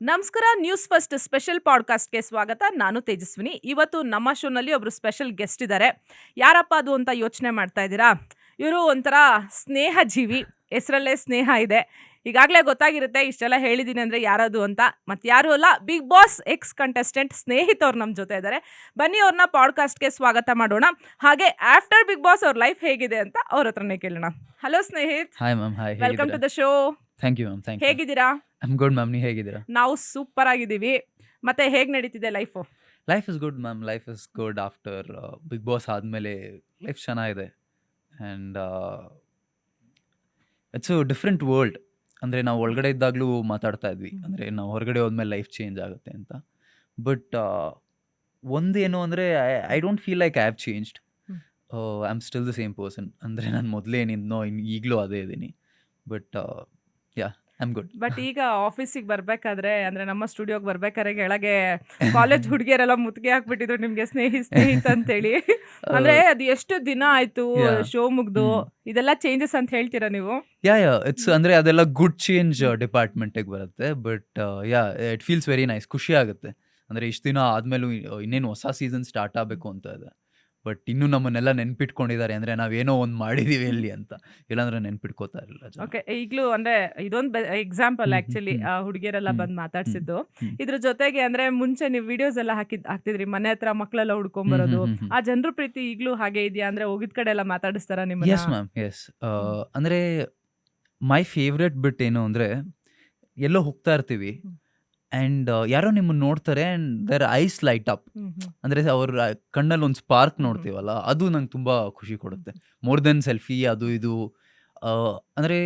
ನಮಸ್ಕಾರ. News first special ಪಾಡ್ಕಾಸ್ಟ್‌ಗೆ ಸ್ವಾಗತ. ನಾನು ತೇಜಸ್ವಿನಿ. ಇವತ್ತು ನಮ್ಮ ಶೋನಲ್ಲಿ ಒಬ್ರು ಸ್ಪೆಷಲ್ ಗೆಸ್ಟ್ ಇದ್ದಾರೆ. ಯಾರಪ್ಪ ಅದು ಅಂತ ಯೋಚನೆ ಮಾಡ್ತಾ ಇದ್ದೀರಾ? ಇವರು ಒಂಥರ ಸ್ನೇಹ ಜೀವಿ. ಹೆಸರಲ್ಲೇ ಸ್ನೇಹ ಇದೆ. ಈಗಾಗಲೇ ಗೊತ್ತಾಗಿರುತ್ತೆ ಇಷ್ಟೆಲ್ಲ ಹೇಳಿದ್ದೀನಿ ಅಂದರೆ ಯಾರದು ಅಂತ. ಮತ್ತು ಯಾರು ಅಲ್ಲ, Bigg Boss ex contestant Snehith ಅವ್ರು ನಮ್ಮ ಜೊತೆ ಇದ್ದಾರೆ. ಬನ್ನಿ ಅವ್ರನ್ನ ಪಾಡ್ಕಾಸ್ಟ್‌ಗೆ ಸ್ವಾಗತ ಮಾಡೋಣ. ಹಾಗೆ ಆಫ್ಟರ್ ಬಿಗ್ ಬಾಸ್ ಅವ್ರ ಲೈಫ್ ಹೇಗಿದೆ ಅಂತ ಅವ್ರ ಹತ್ರನೇ ಕೇಳೋಣ. Hello Snehith, hi ma'am. Hi, welcome to ಹೇಗಿದ್ದೀರಾ? The show. Thank you ma'am. Thank you. ಹೇಗಿದ್ದೀರಾ? I'm good ma'am. ನೀವು ಹೇಗಿದ್ದೀರಾ? ನಾವು ಸೂಪರ್ ಆಗಿದ್ದೀವಿ. ಮತ್ತೆ ಹೇಗೆ ನಡೀತಿದೆ life? Life is good ma'am. Life is good after big boss ಆದಮೇಲೆ ಲೈಫ್ ಚೆನ್ನಾಗಿದೆ. And it's a different world. ಅಂದರೆ ನಾವು ಒಳಗಡೆ ಇದ್ದಾಗಲೂ ಮಾತಾಡ್ತಾ ಇದ್ವಿ, ಅಂದರೆ ನಾವು ಹೊರಗಡೆ ಹೋದ್ಮೇಲೆ ಲೈಫ್ ಚೇಂಜ್ ಆಗುತ್ತೆ ಅಂತ. ಬಟ್ ಒಂದೇನು ಅಂದರೆ I don't feel like I have changed. I am still the same person. ಅಂದರೆ ನಾನು ಮೊದಲೇನಿದ್ನೋ ಈಗಲೂ ಅದೇ ಇದ್ದೀನಿ. But yeah, I am good. But ಈಗ ಆಫೀಸಿಗೆ ಬರ್ಬೇಕಾದ್ರೆ, ಅಂದ್ರೆ ನಮ್ಮ ಸ್ಟುಡಿಯೋಗೆ ಬರ್ಬೇಕಾದ್ರೆ ಕೆಳಗೆ ಕಾಲೇಜ್ ಹುಡುಗಿಯರೆಲ್ಲ ಮುತ್ತಿಗೆ ಹಾಕ್ಬಿಟ್ಟಿದ್ರು ನಿಮ್ಗೆ ಸ್ನೇಹಿತ ಅಂತೇಳಿ. ಅಂದ್ರೆ ಅದು ಎಷ್ಟು ದಿನ ಆಯ್ತು ಯಾ. ಶೋ ಮುಗ್ದು? ಇದೆಲ್ಲ ಚೇಂಜಸ್ ಅಂತ ಹೇಳ್ತೀರಾ ನೀವು? ಯಾ ಇಟ್ಸ್ ಅಂದರೆ ಅದೆಲ್ಲ ಗುಡ್ ಚೇಂಜ್ ಡಿಪಾರ್ಟ್ಮೆಂಟಿಗೆ ಬರುತ್ತೆ. But yeah, it feels very nice. ಖುಷಿ ಆಗುತ್ತೆ. ಅಂದರೆ ಇಷ್ಟು ದಿನ ಆದಮೇಲೂ ಇನ್ನೇನು ಹೊಸ ಸೀಸನ್ ಸ್ಟಾರ್ಟ್ ಆಗಬೇಕು ಅಂತ ಇದೆ. ಬಟ್ ಇನ್ನೂ ನಮ್ಮನ್ನೆಲ್ಲ ನೆನ್ಪಿಟ್ಕೊಂಡಿದ್ದಾರೆ. ಅಂದರೆ ನಾವೇನೋ ಒಂದು ಮಾಡಿದ್ದೀವಿ ಇಲ್ಲಿ ಅಂತ. ಇಲ್ಲಾಂದ್ರೆ ನೆನ್ಪಿಟ್ಕೋತಾ ಇರಲಿಲ್ಲ ಜನ. ಓಕೆ. ಈಗಲೂ ಅಂದ್ರೆ ಇದೊಂದು ಎಕ್ಸಾಂಪಲ್ ಹ್ಮ್, ಆಕ್ಚುಲಿ ಹ್ಮ್, ಹುಡುಗಿಯರೆಲ್ಲ ಹ್ಮ್, ಬಂದು ಮಾತಾಡ್ಸಿದ್ದು. ಹ್ಮ್, ಇದ್ರ ಜೊತೆಗೆ ಅಂದ್ರೆ ಮುಂಚೆ ನೀವು ವಿಡಿಯೋಸ್ ಎಲ್ಲ ಹಾಕ್ತಿದ್ರಿ, ಮನೆ ಹತ್ರ ಮಕ್ಕಳೆಲ್ಲ ಹುಡ್ಕೊಂಬರೋದು. ಹ್ಮ್. ಆ ಜನರ ಪ್ರೀತಿ ಈಗಲೂ ಹಾಗೆ ಇದೆಯಾ? ಅಂದ್ರೆ ಹೋಗಿದ್ ಕಡೆ ಎಲ್ಲ ಮಾತಾಡಿಸ್ತಾರ ನಿಮ್ಮನ್ನ? Yes ma'am, yes. ಅಂದರೆ ಮೈ ಫೇವ್ರೆಟ್ ಬಿಟ್ ಏನು ಅಂದರೆ, ಎಲ್ಲೋ ಹೋಗ್ತಾ ಇರ್ತೀವಿ ಆ್ಯಂಡ್ ಯಾರೋ ನಿಮ್ಮನ್ನು ನೋಡ್ತಾರೆ and there ice light up. ಅಂದರೆ ಅವ್ರ ಕಣ್ಣಲ್ಲಿ ಒಂದು ಸ್ಪಾರ್ಕ್ ನೋಡ್ತೀವಲ್ಲ, ಅದು ನಂಗೆ ತುಂಬ ಖುಷಿ ಕೊಡುತ್ತೆ. ಮೋರ್ ದೆನ್ ಸೆಲ್ಫಿ ಅದು ಇದು. ಅಂದರೆ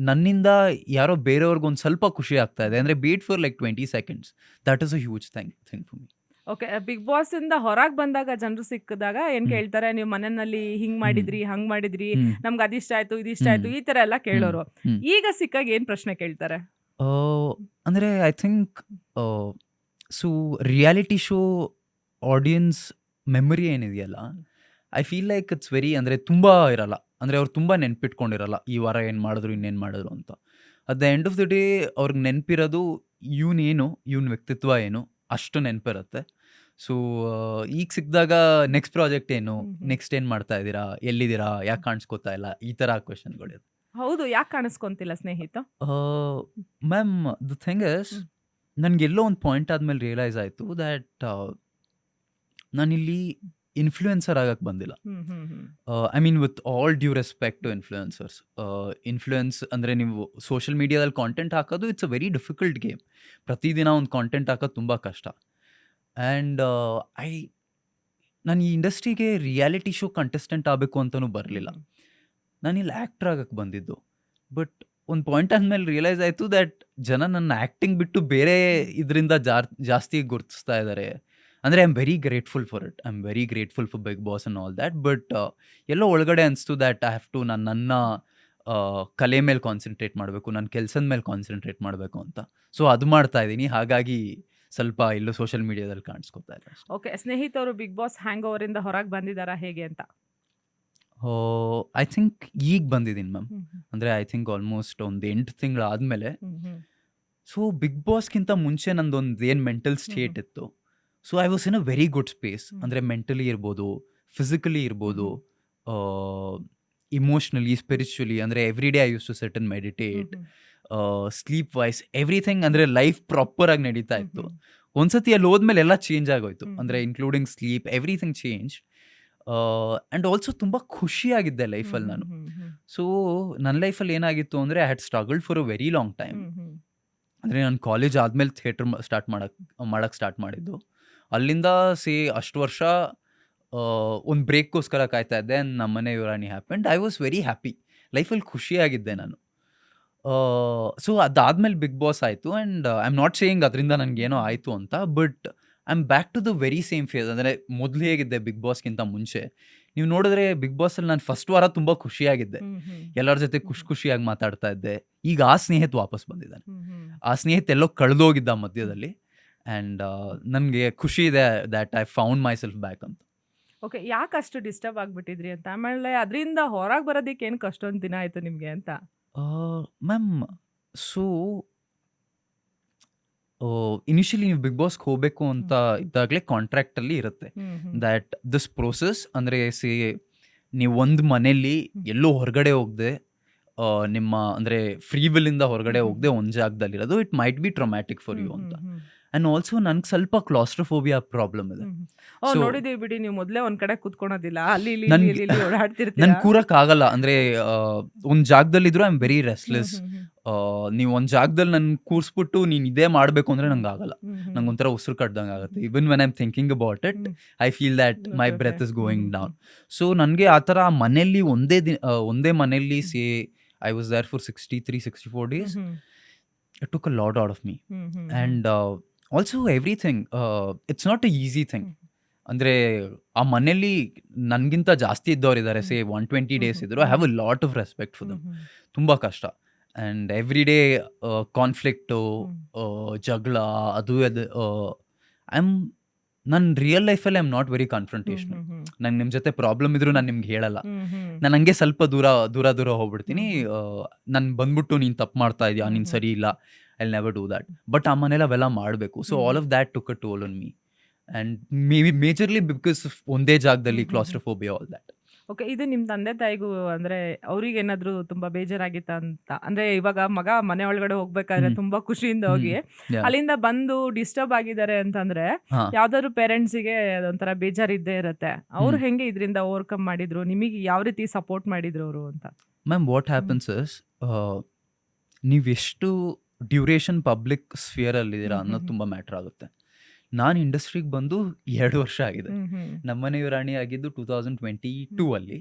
ನನ್ನಿಂದ ಯಾರೋ ಬೇರೆಯವ್ರಿಗೊಂದು ಸ್ವಲ್ಪ ಖುಷಿ ಆಗ್ತಾ ಇದೆ ಅಂದರೆ beat for like 20 seconds. That is a huge thing for me. Okay. Bigg Boss ಇಂದ ಹೊರಗೆ ಬಂದಾಗ ಜನರು ಸಿಕ್ಕಿದಾಗ ಏನ್ ಕೇಳ್ತಾರೆ? ನೀವು ಮನೆಯಲ್ಲಿ ಹಿಂಗ್ ಮಾಡಿದ್ರಿ, ಹಂಗ್ ಮಾಡಿದ್ರಿ, ನಮ್ಗೆ ಅದಿಷ್ಟ ಆಯ್ತು, ಇದಿಷ್ಟ ಆಯ್ತು, ಈ ತರ ಎಲ್ಲ ಕೇಳೋರು. ಈಗ ಸಿಕ್ಕಾಗ ಏನ್ ಪ್ರಶ್ನೆ ಕೇಳ್ತಾರೆ? ಅಂದರೆ I think so reality show audience memory ಏನಿದೆಯಲ್ಲ, I feel like it's very, ಅಂದರೆ ತುಂಬ ಇರಲ್ಲ. ಅಂದರೆ ಅವ್ರು ತುಂಬ ನೆನ್ಪಿಟ್ಕೊಂಡಿರಲ್ಲ ಈ ವಾರ ಏನು ಮಾಡಿದ್ರು, ಇನ್ನೇನು ಮಾಡಿದ್ರು ಅಂತ. At the end of the day ಅವ್ರಿಗೆ ನೆನಪಿರೋದು ಇವನೇನು, ಇವನ ವ್ಯಕ್ತಿತ್ವ ಏನು, ಅಷ್ಟು ನೆನಪಿರುತ್ತೆ. ಸೊ ಈಗ ಸಿಕ್ಕಿದಾಗ ನೆಕ್ಸ್ಟ್ ಪ್ರಾಜೆಕ್ಟ್ ಏನು, ನೆಕ್ಸ್ಟ್ ಏನು ಮಾಡ್ತಾ ಇದ್ದೀರಾ, ಎಲ್ಲಿದ್ದೀರಾ, ಯಾಕೆ ಕಾಣಿಸ್ಕೋತಾ ಇಲ್ಲ, ಈ ಥರ ಕ್ವೆಶನ್ಗಳಿದೆ. ಹೌದು, ಯಾಕೆ ಕಾಣಿಸ್ಕೊಂತಿಲ್ಲ ಸ್ನೇಹಿತ? ಮ್ಯಾಮ್, ದ ಥಿಂಗ್ ಇಸ್, ನನಗೆಲ್ಲೋ ಒಂದು ಪಾಯಿಂಟ್ ಆದಮೇಲೆ ರಿಯಲೈಸ್ ಆಯಿತು ದ್ಯಾಟ್ ನಾನಿಲ್ಲಿ ಇನ್ಫ್ಲೂಯೆನ್ಸರ್ ಆಗಕ್ಕೆ ಬಂದಿಲ್ಲ. I mean with all due respect to influencers. Influence ಅಂದರೆ ನೀವು ಸೋಷಿಯಲ್ ಮೀಡಿಯಾದಲ್ಲಿ ಕಾಂಟೆಂಟ್ ಹಾಕೋದು it's a very difficult game. ಪ್ರತಿದಿನ ಒಂದು ಕಾಂಟೆಂಟ್ ಹಾಕೋದು ತುಂಬ ಕಷ್ಟ. ಆ್ಯಂಡ್ ನಾನು ಈ ಇಂಡಸ್ಟ್ರಿಗೆ ರಿಯಾಲಿಟಿ ಶೋ ಕಂಟೆಸ್ಟೆಂಟ್ ಆಗಬೇಕು ಅಂತಲೂ ಬರಲಿಲ್ಲ. ನಾನಿಲ್ಲಿ ಆ್ಯಕ್ಟ್ರ್ ಆಗಕ್ಕೆ ಬಂದಿದ್ದು. ಬಟ್ ಒಂದು ಪಾಯಿಂಟ್ ಆದಮೇಲೆ ರಿಯಲೈಸ್ ಆಯಿತು ದ್ಯಾಟ್ ಜನ ನನ್ನ ಆ್ಯಕ್ಟಿಂಗ್ ಬಿಟ್ಟು ಬೇರೆ ಇದರಿಂದ ಜಾಸ್ತಿ ಗುರುತಿಸ್ತಾ ಇದ್ದಾರೆ. ಅಂದರೆ I am very grateful for it. I am very grateful for big boss and all that. But ಎಲ್ಲೋ ಒಳಗಡೆ ಅನಿಸ್ತು ದ್ಯಾಟ್ ಐ ಹ್ಯಾವ್ ಟು ನನ್ನ ಕಲೆ ಮೇಲೆ ಕಾನ್ಸಂಟ್ರೇಟ್ ಮಾಡಬೇಕು, ನನ್ನ ಕೆಲಸದ ಮೇಲೆ ಕಾನ್ಸಂಟ್ರೇಟ್ ಮಾಡಬೇಕು ಅಂತ. ಸೊ ಅದು ಮಾಡ್ತಾ ಇದ್ದೀನಿ. ಹಾಗಾಗಿ ಸ್ವಲ್ಪ ಎಲ್ಲೋ ಸೋಷಿಯಲ್ ಮೀಡಿಯಾದಲ್ಲಿ ಕಾಣಿಸ್ಕೊತಾ ಇಲ್ಲ ಅಷ್ಟೇ. ಓಕೆ. ಸ್ನೇಹಿತರು ಬಿಗ್ ಬಾಸ್ ಹ್ಯಾಂಗ್ ಓವರ್ ಇಂದ ಹೊರಗೆ ಬಂದಿದ್ದಾರಾ ಹೇಗೆ ಅಂತ? ಐ ಥಿಂಕ್ ಈಗ ಬಂದಿದ್ದೀನಿ ಮ್ಯಾಮ್. ಅಂದರೆ ಐ ಥಿಂಕ್ ಆಲ್ಮೋಸ್ಟ್ ಒಂದು 8 ತಿಂಗಳಾದಮೇಲೆ. ಸೊ ಬಿಗ್ ಬಾಸ್ಗಿಂತ ಮುಂಚೆ ನಂದೊಂದು ಏನು ಮೆಂಟಲ್ ಸ್ಟೇಟ್ ಇತ್ತು. So I was in a very good space. ಅಂದರೆ ಮೆಂಟಲಿ ಇರ್ಬೋದು, ಫಿಸಿಕಲಿ ಇರ್ಬೋದು, ಇಮೋಷ್ನಲಿ, ಸ್ಪಿರಿಚುಲಿ. ಅಂದರೆ every day I use to sit and meditate. Sleep wise everything, ಅಂದರೆ ಲೈಫ್ ಪ್ರಾಪರಾಗಿ ನಡೀತಾ ಇತ್ತು. ಒಂದ್ಸತಿ ಅಲ್ಲಿ ಹೋದ್ಮೇಲೆ ಎಲ್ಲ ಚೇಂಜ್ ಆಗೋಯ್ತು. ಅಂದರೆ including sleep, everything change. And also ತುಂಬ ಖುಷಿಯಾಗಿದ್ದೆ ಲೈಫಲ್ಲಿ ನಾನು. ಸೊ ನನ್ನ ಲೈಫಲ್ಲಿ ಏನಾಗಿತ್ತು ಅಂದರೆ I had struggled for a very long time. ಅಂದರೆ ನಾನು ಕಾಲೇಜ್ ಆದಮೇಲೆ ಥಿಯೇಟ್ರ್ ಮಾಡಕ್ಕೆ ಸ್ಟಾರ್ಟ್ ಮಾಡಿದ್ದು. ಅಲ್ಲಿಂದ ಅಷ್ಟು ವರ್ಷ ಒಂದು ಬ್ರೇಕ್ಗೋಸ್ಕರ ಕಾಯ್ತಾ ಇದ್ದೆ. ನಮ್ಮ ಮನೆ ಯುವರಾಣಿ happened. I was very happy. ಲೈಫಲ್ಲಿ ಖುಷಿಯಾಗಿದ್ದೆ ನಾನು. ಸೊ ಅದಾದಮೇಲೆ ಬಿಗ್ ಬಾಸ್ ಆಯಿತು. And I am not saying ಅದರಿಂದ ನನಗೇನೋ ಆಯಿತು ಅಂತ. But I am back to the very same phase. ಅಂದರೆ ಮೊದಲು ಹೇಗಿದ್ದೆ ಬಿಗ್ ಬಾಸ್ಗಿಂತ ಮುಂಚೆ, ನೀವು ನೋಡಿದ್ರೆ ಬಿಗ್ ಬಾಸಲ್ಲಿ ನಾನು ಫಸ್ಟ್ ವಾರ ತುಂಬ ಖುಷಿಯಾಗಿದ್ದೆ. ಎಲ್ಲರ ಜೊತೆ ಖುಷಿಯಾಗಿ ಮಾತಾಡ್ತಾ ಇದ್ದೆ. ಈಗ ಆ ಸ್ನೇಹಿತ ವಾಪಸ್ ಬಂದಿದ್ದಾನೆ. ಆ ಸ್ನೇಹಿತ ಎಲ್ಲೋ ಕಳೆದೋಗಿದ್ದ ಮಧ್ಯದಲ್ಲಿ. ಆ್ಯಂಡ್ ನನಗೆ ಖುಷಿ ಇದೆ that I found my self back ಅಂತ. ಓಕೆ. ಯಾಕೆ ಅಷ್ಟು ಡಿಸ್ಟರ್ಬ್ ಆಗಿಬಿಟ್ಟಿದ್ರಿ ಅಂತ? ಆಮೇಲೆ ಅದರಿಂದ ಹೊರಗೆ ಬರೋದಕ್ಕೆ ಏನಕ್ಕೆ ಅಷ್ಟೊಂದು ದಿನ ಆಯಿತು ನಿಮಗೆ ಅಂತ? ಮ್ಯಾಮ್, ಸೊ ಇನಿಷಿಯಲಿ ನೀವು ಬಿಗ್ ಬಾಸ್ಗೆ ಹೋಗಬೇಕು ಅಂತ ಇದ್ದಾಗಲೇ ಕಾಂಟ್ರಾಕ್ಟಲ್ಲಿ ಇರುತ್ತೆ ದ್ಯಾಟ್ ದಿಸ್ ಪ್ರೋಸೆಸ್ ಅಂದರೆ ನೀವು ಒಂದು ಮನೆಯಲ್ಲಿ ಎಲ್ಲೋ ಹೊರಗಡೆ ಹೋಗದೆ ನಿಮ್ಮ ಅಂದರೆ ಫ್ರೀ ವಿಲ್ಲಿಂದ ಹೊರಗಡೆ ಹೋಗದೆ ಒಂದು ಜಾಗದಲ್ಲಿರೋದು it might be traumatic for you ಅಂತ. ಆ್ಯಂಡ್ ಆಲ್ಸೋ ನನಗೆ ಸ್ವಲ್ಪ ಕ್ಲಾಸ್ಟ್ರೋಫೋಬಿಯಾ ಪ್ರಾಬ್ಲಮ್ ಇದೆ. So- ನೋಡಿದೀವಿ ಬಿಡಿ, ನೀವು ಮೊದ್ಲೇ ಒಂದ್ ಕಡೆ ಕುತ್ಕೊಳೋದಿಲ್ಲ, ಅಲ್ಲಿ ಇಲ್ಲಿ ನನ್ಗೆ- ಇಲ್ಲಿ ಇಲ್ಲಿ ಓಡಾಡ್ತಿರ್ತೀರಾ. ನನ್ ಕೂರಕ್ಕಾಗಲ್ಲ ಅಂದರೆ ಒಂದು ಜಾಗದಲ್ಲಿದ್ರು ಐ ಆಮ್ ವೆರಿ ರೆಸ್ಟ್ಲೆಸ್. ನೀವು ಒಂದು ಜಾಗದಲ್ಲಿ ನನ್ನ ಕೂರಿಸ್ಬಿಟ್ಟು ನೀನು ಇದೇ ಮಾಡಬೇಕು ಅಂದರೆ ನಂಗೆ ಆಗಲ್ಲ. ನಂಗೆ ಒಂಥರ ಉಸಿರು ಕಟ್ದಂಗೆ ಆಗುತ್ತೆ. Even when I am thinking about it I feel that my breath is going down. So ನನಗೆ ಆ ಥರ ಮನೆಯಲ್ಲಿ ಒಂದೇ ಮನೆಯಲ್ಲಿ I was there for 63-64 days. It took a lot out of me. And also everything, it's not a easy thing. ಅಂದರೆ ಆ ಮನೆಯಲ್ಲಿ ನನಗಿಂತ ಜಾಸ್ತಿ ಇದ್ದವರಿದ್ದಾರೆ, 120 days ಇದ್ರು. I have a lot of respect for them. ತುಂಬ ಕಷ್ಟ. ಆ್ಯಂಡ್ ಎವ್ರಿ ಡೇ ಕಾನ್ಫ್ಲಿಕ್ಟು, ಜಗಳ, ಅದು ನನ್ನ ರಿಯಲ್ ಲೈಫಲ್ಲಿ ಐ ಆಮ್ ನಾಟ್ ವೆರಿ ಕಾನ್ಫ್ರಂಟೇಷನಲ್. ನಂಗೆ ನಿಮ್ಮ ಜೊತೆ ಪ್ರಾಬ್ಲಮ್ ಇದ್ರು ನಾನು ನಿಮ್ಗೆ ಹೇಳಲ್ಲ. ನಾನು ಹಂಗೆ ಸ್ವಲ್ಪ ದೂರ ಹೋಗ್ಬಿಡ್ತೀನಿ. ನಾನು ಬಂದ್ಬಿಟ್ಟು ನೀನು ತಪ್ಪು ಮಾಡ್ತಾ ಇದೆಯಾ, ನೀನು ಸರಿ ಇಲ್ಲ, I never do that. But ಆ ಮನೇಲಿ ಅವೆಲ್ಲ ಮಾಡಬೇಕು. So all of that took a toll on me. And majorly because ಒಂದೇ ಜಾಗದಲ್ಲಿ ಕ್ಲಾಸ್ಟ್ರೋಫೋಬಿಯಾ, ಆಲ್ ದ್ಯಾಟ್. ಓಕೆ, ಇದು ನಿಮ್ಮ ತಂದೆ ತಾಯಿಗೂ ಅಂದ್ರೆ ಅವ್ರಿಗೆ ಏನಾದ್ರು ತುಂಬಾ ಬೇಜಾರಾಗಿತ್ತ ಅಂತ? ಅಂದ್ರೆ ಇವಾಗ ಮಗ ಮನೆ ಒಳಗಡೆ ಹೋಗ್ಬೇಕಾದ್ರೆ ತುಂಬಾ ಖುಷಿಯಿಂದ ಹೋಗಿ ಅಲ್ಲಿಂದ ಬಂದು ಡಿಸ್ಟರ್ಬ್ ಆಗಿದ್ದಾರೆ ಅಂತಂದ್ರೆ ಯಾವ್ದಾದ್ರು ಪೇರೆಂಟ್ಸಿಗೆ ಅದೊಂಥರ ಬೇಜಾರಿದ್ದೇ ಇರುತ್ತೆ. ಅವ್ರು ಹೆಂಗೆ ಇದರಿಂದ ಓವರ್ಕಮ್ ಮಾಡಿದ್ರು, ನಿಮಗೆ ಯಾವ ರೀತಿ ಸಪೋರ್ಟ್ ಮಾಡಿದ್ರು ಅವರು ಅಂತ? ಮ್ಯಾಮ್, ವಾಟ್ ಹ್ಯಾಪನ್ಸ್ ಇಸ್ ನೀವೆಷ್ಟು ಡ್ಯೂರೇಷನ್ ಪಬ್ಲಿಕ್ ಸ್ಫಿಯರಲ್ಲಿದ್ದೀರಾ ಅನ್ನೋದು ತುಂಬ ಮ್ಯಾಟ್ರ್ ಆಗುತ್ತೆ. ನಾನು ಇಂಡಸ್ಟ್ರಿಗೆ ಬಂದು 2 ವರ್ಷ ಆಗಿದೆ. ನಮ್ಮನೆ ರಾಣಿ ಆಗಿದ್ದು 2022 ಅಲ್ಲಿ.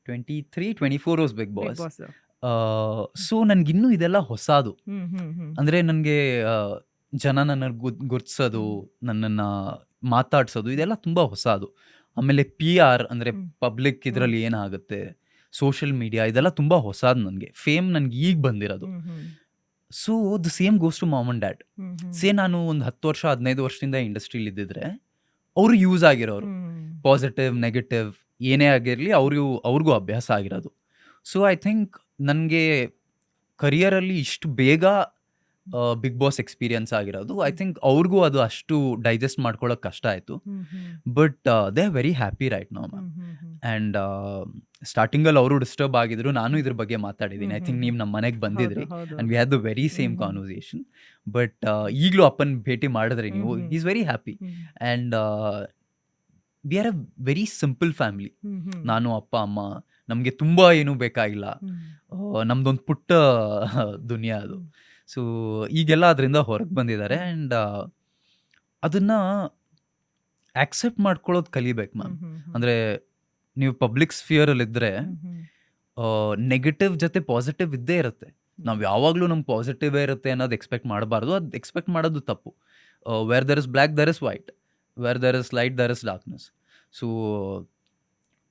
23-24 ವಾಸ್ ಬಿಗ್ ಬಾಸ್. ಸೊ ನನ್ಗಿನ್ನೂ ಇದೆಲ್ಲ ಹೊಸದು. ಅಂದರೆ ನನಗೆ ಜನ ನನ್ನ ಗುರ್ತಿಸೋದು, ನನ್ನನ್ನು ಮಾತಾಡ್ಸೋದು, ಇದೆಲ್ಲ ತುಂಬ ಹೊಸದು. ಆಮೇಲೆ PR ಅಂದರೆ ಪಬ್ಲಿಕ್ ಇದರಲ್ಲಿ ಏನಾಗುತ್ತೆ, ಸೋಷಿಯಲ್ ಮೀಡಿಯಾ, ಇದೆಲ್ಲ ತುಂಬ ಹೊಸದು ನನಗೆ. ಫೇಮ್ ನನಗೆ ಈಗ ಬಂದಿರೋದು. So the same goes to mom and dad. ನಾನು ಒಂದು 10 ವರ್ಷ 15 ವರ್ಷದಿಂದ ಇಂಡಸ್ಟ್ರಿಲಿ ಇದ್ದಿದ್ರೆ ಅವರು ಯೂಸ್ ಆಗಿರೋರು. ಪಾಸಿಟಿವ್ ನೆಗೆಟಿವ್ ಏನೇ ಆಗಿರಲಿ ಅವ್ರಿಗೂ ಅಭ್ಯಾಸ ಆಗಿರೋದು. ಸೊ ಐ ಥಿಂಕ್ ನನಗೆ ಕರಿಯರಲ್ಲಿ ಇಷ್ಟು ಬೇಗ ಬಿಗ್ ಬಾಸ್ ಎಕ್ಸ್ಪೀರಿಯನ್ಸ್ ಆಗಿರೋದು. ಐ ಥಿಂಕ್ ಅವ್ರಿಗೂ ಅದು ಅಷ್ಟು ಡೈಜೆಸ್ಟ್ ಮಾಡ್ಕೊಳ್ಳೋಕೆ ಕಷ್ಟ ಆಯಿತು. But they are very happy right now ma'am. And ಸ್ಟಾರ್ಟಿಂಗಲ್ಲಿ ಅವರು ಡಿಸ್ಟರ್ಬ್ ಆಗಿದ್ರು, ನಾನು ಇದ್ರ ಬಗ್ಗೆ ಮಾತಾಡಿದ್ದೀನಿ. ಐ ಥಿಂಕ್ ನೀವು ನಮ್ಮ ಮನೆಗೆ ಬಂದಿದ್ರಿ and we had the very same conversation. But ಈಗಲೂ ಅಪ್ಪನ ಭೇಟಿ ಮಾಡಿದ್ರಿ ನೀವು, is very happy. And we are a very simple family. ನಾನು ಅಪ್ಪ ಅಮ್ಮ, ನಮಗೆ ತುಂಬ ಏನೂ ಬೇಕಾಗಿಲ್ಲ. ನಮ್ದೊಂದು ಪುಟ್ಟ ದುನಿಯಾ ಅದು. ಸೊ ಈಗೆಲ್ಲ ಅದರಿಂದ ಹೊರಗೆ ಬಂದಿದ್ದಾರೆ. ಆ್ಯಂಡ್ ಅದನ್ನು ಆಕ್ಸೆಪ್ಟ್ ಮಾಡ್ಕೊಳ್ಳೋದು ಕಲಿಬೇಕು ಮ್ಯಾಮ್. ಅಂದರೆ ನೀವು ಪಬ್ಲಿಕ್ ಸ್ಫಿಯರಲ್ಲಿದ್ದರೆ ನೆಗೆಟಿವ್ ಜೊತೆ ಪಾಸಿಟಿವ್ ಇದ್ದೇ ಇರುತ್ತೆ. ನಾವು ಯಾವಾಗಲೂ ನಮ್ಗೆ ಪಾಸಿಟಿವೇ ಇರುತ್ತೆ ಅನ್ನೋದು ಎಕ್ಸ್ಪೆಕ್ಟ್ ಮಾಡಬಾರ್ದು. ಅದು ಎಕ್ಸ್ಪೆಕ್ಟ್ ಮಾಡೋದು ತಪ್ಪು. Where there is black there is white, where there is light there is darkness. So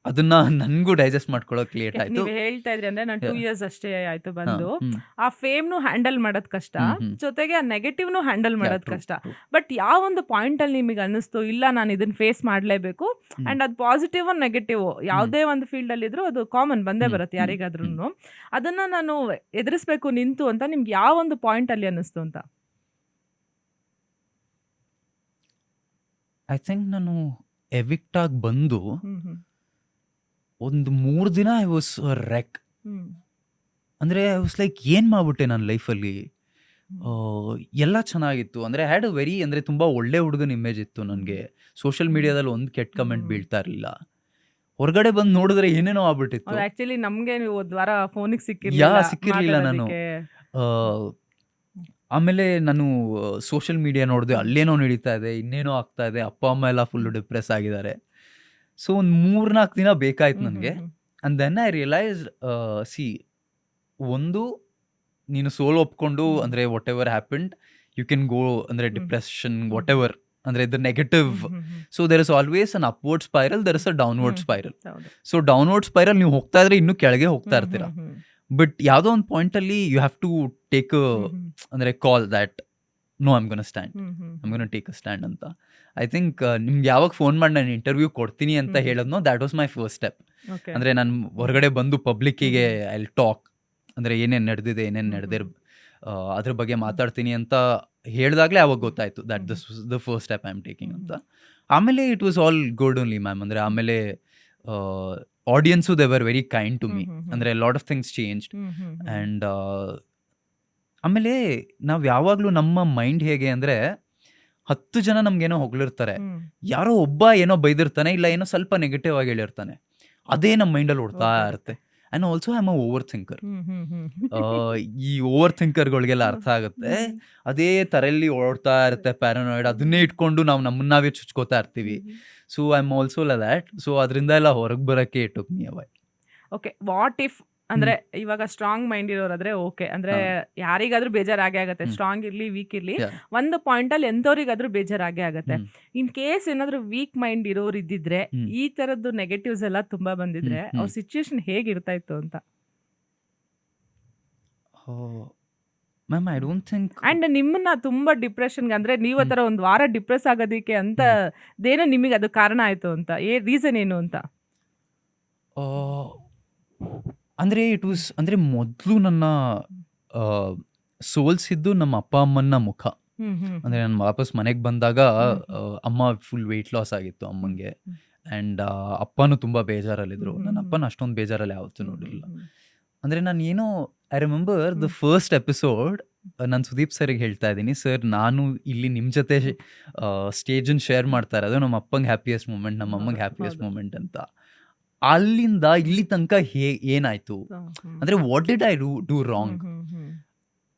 ಅದನ್ನ ನನಗೂ ಡೈಜೆಸ್ಟ್ ಮಾಡ್ಕೊಳ್ಳೋಕೆ ಲೇಟ್ ಆಯಿತು. ನೀವು ಹೇಳ್ತಾ ಇದ್ರಿ ಅಂದ್ರೆ ನಾನು 2 years ಅಷ್ಟೇ ಆಯ್ತು ಬಂದು. ಆ ಫೇಮ್ನು ಹ್ಯಾಂಡಲ್ ಮಾಡೋದು ಕಷ್ಟ, ಜೊತೆಗೆ ಆ ನೆಗೆಟಿವ್ನು ಹ್ಯಾಂಡಲ್ ಮಾಡೋದು ಕಷ್ಟ. ಬಟ್ ಯಾವ ಒಂದು ಪಾಯಿಂಟ್ ಅಲ್ಲಿ ನಿಮಗೆ ಅನ್ನಿಸ್ತು, ಇಲ್ಲ ನಾನು ಇದನ್ನ ಫೇಸ್ ಮಾಡಲೇಬೇಕು, ಅಂಡ್ ಅದು ಪಾಸಿಟಿವ್ ನೆಗೆಟಿವ್ ಯಾವುದೇ ಒಂದು ಫೀಲ್ಡ್ ಅಲ್ಲಿ ಇದ್ರು ಅದು ಕಾಮನ್ ಬಂದೇ ಬರುತ್ತೆ ಯಾರಿಗಾದ್ರೂ. ಅದನ್ನ ನಾನು ಎದುರಿಸ್ಬೇಕು ನಿಂತು ಅಂತ ನಿಮ್ಗೆ ಯಾವ ಒಂದು ಪಾಯಿಂಟ್ ಅಲ್ಲಿ ಅನ್ನಿಸ್ತು ಅಂತ? ಐ ಥಿಂಕ್ ನಾನು ಎವಿಕ್ಟ್ ಆಗಿ ಬಂದು ಒಂದು 3 ದಿನ ಐ ವಾಸ್ ರೆಕ್. ಅಂದರೆ ಐ ವಾಸ್ ಲೈಕ್ ಏನು ಮಾಡ್ಬಿಟ್ಟೆ ನನ್ನ ಲೈಫಲ್ಲಿ. ಎಲ್ಲ ಚೆನ್ನಾಗಿತ್ತು. ಅಂದರೆ ಹ್ಯಾಡ್ ಅ ವೆರಿ ಅಂದರೆ ತುಂಬ ಒಳ್ಳೆ ಹುಡುಗನ ಇಮೇಜ್ ಇತ್ತು ನನಗೆ. ಸೋಷಿಯಲ್ ಮೀಡಿಯಾದಲ್ಲಿ ಒಂದು ಕೆಟ್ಟ ಕಮೆಂಟ್ ಬೀಳ್ತಾ ಇರಲಿಲ್ಲ. ಹೊರಗಡೆ ಬಂದು ನೋಡಿದ್ರೆ ಏನೇನೋ ಆಗ್ಬಿಟ್ಟಿತ್ತು. ಆಕ್ಚುಲಿ ನಮಗೆ ನೀವು ಒಂದು ವಾರ ಫೋನಿಗೆ ಸಿಕ್ಕಿರಲಿಲ್ಲ ನಾನು. ಆಮೇಲೆ ನಾನು ಸೋಷಿಯಲ್ ಮೀಡಿಯಾ ನೋಡಿದೆ, ಅಲ್ಲೇನೋ ನಡೀತಾ ಇದೆ, ಇನ್ನೇನೋ ಆಗ್ತಾ ಇದೆ, ಅಪ್ಪ ಅಮ್ಮ ಎಲ್ಲ ಫುಲ್ಲು ಡಿಪ್ರೆಸ್ ಆಗಿದ್ದಾರೆ. ಸೊ ಒಂದು 3-4 ದಿನ ಬೇಕಾಯ್ತು ನನಗೆ. ಆ್ಯಂಡ್ ದೆನ್ ಐ ರಿಯಲೈಸ್ ಒಂದು ನೀನು ಸೋಲ್ ಒಪ್ಕೊಂಡು ಅಂದರೆ whatever happened you can go ಅಂದರೆ ಡಿಪ್ರೆಷನ್ ವಾಟ್ ಎವರ್ ಅಂದರೆ the negative. So there is always an upward spiral, there is a downward spiral. So downward spiral ನೀವು ಹೋಗ್ತಾ ಇದ್ರೆ ಇನ್ನೂ ಕೆಳಗೆ ಹೋಗ್ತಾ ಇರ್ತೀರಾ. ಬಟ್ ಯಾವುದೋ ಒಂದು ಪಾಯಿಂಟಲ್ಲಿ ಯು ಹ್ಯಾವ್ ಟು ಟೇಕ್ ಅಂದರೆ call that no I'm gonna stand, I'm gonna take a stand ಅಂತ. ಐ ಥಿಂಕ್ ನಿಮ್ಗೆ ಯಾವಾಗ ಫೋನ್ ಮಾಡಿ ನಾನು ಇಂಟರ್ವ್ಯೂ ಕೊಡ್ತೀನಿ ಅಂತ ಹೇಳೋದ್ನೋ that was my first step. ಅಂದರೆ ನಾನು ಹೊರಗಡೆ ಬಂದು ಪಬ್ಲಿಕ್ಕಿಗೆ ಐ ಟಾಕ್, ಅಂದರೆ ಏನೇನು ನಡೆದಿದೆ ಏನೇನು ನಡೆದಿರ್ ಅದ್ರ ಬಗ್ಗೆ ಮಾತಾಡ್ತೀನಿ ಅಂತ ಹೇಳಿದಾಗಲೇ ಅವಾಗ ಗೊತ್ತಾಯಿತು that this the first step I am taking ಅಂತ. ಆಮೇಲೆ it was all good only ma'am. ಅಂದರೆ ಆಮೇಲೆ audience they were very kind to me. ಅಂದರೆ lot of things changed. And ಆಮೇಲೆ ನಾವು ಯಾವಾಗಲೂ ನಮ್ಮ ಮೈಂಡ್ ಹೇಗೆ ಅಂದರೆ 10 ಜನ ನಮ್ಗೇನೋ ಹೊಗಳಿರ್ತಾರೆ, ಯಾರೋ ಒಬ್ಬ ಏನೋ ಬೈದಿರ್ತಾನೆ, ಇಲ್ಲ ಏನೋ ಸ್ವಲ್ಪ ನೆಗೆಟಿವ್ ಆಗಿ ಹೇಳಿರ್ತಾನೆ, ಅದೇ ನಮ್ಮ ಮೈಂಡಲ್ಲಿ ಓಡ್ತಾ ಇರುತ್ತೆ. And also I am a over thinker. ಈ ಓವರ್ ಥಿಂಕರ್ಗಳಿಗೆಲ್ಲ ಅರ್ಥ ಆಗುತ್ತೆ. ಅದೇ ಥರಲ್ಲಿ ಓಡ್ತಾ ಇರುತ್ತೆ ಪ್ಯಾರನಾಯ್ಡ್, ಅದನ್ನೇ ಇಟ್ಕೊಂಡು ನಾವು ನಮ್ಮನ್ನ ನಾವೇ ಚುಚ್ಕೋತಾ ಇರ್ತೀವಿ. So I am also like that. So ಅದರಿಂದ ಎಲ್ಲ ಹೊರಗೆ ಬರೋಕ್ಕೆ it took me a while. Okay, what if ಅಂದ್ರೆ ಇವಾಗ ಸ್ಟ್ರಾಂಗ್ ಮೈಂಡ್ ಇರೋರಾದ್ರೆ ಓಕೆ, ಅಂದ್ರೆ ಯಾರಿಗಾದ್ರೂ ಬೇಜಾರಾಗೇ ಆಗತ್ತೆ, ಸ್ಟ್ರಾಂಗ್ ಇರ್ಲಿ ವೀಕ್ ಇರ್ಲಿ, ಒಂದು ಪಾಯಿಂಟ್ ಅಲ್ಲಿ ಎಂತವ್ರಿಗಾದ್ರೂ ಬೇಜಾರಾಗೇ ಆಗತ್ತೆ. ಇನ್ ಕೇಸ್ ಏನಾದ್ರೂ ವೀಕ್ ಮೈಂಡ್ ಇರೋರು ಇದ್ದಿದ್ರೆ, ಈ ತರದ್ದು ನೆಗೆಟಿವ್ಸ್ ಎಲ್ಲ ತುಂಬಾ ಬಂದಿದ್ರೆ ಅವ್ರ ಸಿಚುಯೇಷನ್ ಹೇಗಿರ್ತಾ ಇತ್ತು ಅಂತ? Ma'am I don't think. And ನಿಮ್ಮನ್ನ ತುಂಬಾ ಡಿಪ್ರೆಷನ್ಗೆ, ಅಂದ್ರೆ ನೀವು ಆ ಥರ ಒಂದು ವಾರ ಡಿಪ್ರೆಸ್ ಆಗೋದಕ್ಕೆ ಅಂತ ದೇನೋ ನಿಮಗೆ ಅದು ಕಾರಣ ಆಯ್ತು ಅಂತ, ರೀಸನ್ ಏನು ಅಂತ? ಅಂದರೆ ಇಟ್ ವಾಸ್, ಅಂದರೆ ಮೊದಲು ನನ್ನ ಸೋಲ್ಸಿದ್ದು ನಮ್ಮ ಅಪ್ಪ ಅಮ್ಮನ ಮುಖ. ಅಂದರೆ ನಾನು ವಾಪಸ್ ಮನೆಗೆ ಬಂದಾಗ ಅಮ್ಮ ಫುಲ್ ವೆಯ್ಟ್ ಲಾಸ್ ಆಗಿತ್ತು ಅಮ್ಮಂಗೆ. ಆ್ಯಂಡ್ ಅಪ್ಪನೂ ತುಂಬ ಬೇಜಾರಲ್ಲಿದ್ದರು. ನನ್ನ ಅಪ್ಪನ ಅಷ್ಟೊಂದು ಬೇಜಾರಲ್ಲಿ ಯಾವತ್ತೂ ನೋಡಿರಲಿಲ್ಲ. ಅಂದರೆ ನಾನು ಏನೋ I remember the first episode, ನಾನು ಸುದೀಪ್ ಸರ್ಗೆ ಹೇಳ್ತಾ ಇದ್ದೀನಿ, ಸರ್ ನಾನು ಇಲ್ಲಿ ನಿಮ್ಮ ಜೊತೆ ಸ್ಟೇಜನ್ನು ಶೇರ್ ಮಾಡ್ತಾ ಇರೋದು ನಮ್ಮ ಅಪ್ಪಂಗೆ ಹ್ಯಾಪಿಯೆಸ್ಟ್ ಮೂಮೆಂಟ್, ನಮ್ಮ ಅಮ್ಮಂಗೆ ಹ್ಯಾಪಿಯೆಸ್ಟ್ ಮೂಮೆಂಟ್ ಅಂತ. ಅಲ್ಲಿಂದ ಇಲ್ಲಿ ತನಕ ಏನಾಯ್ತು, ಅಂದರೆ what did I do wrong,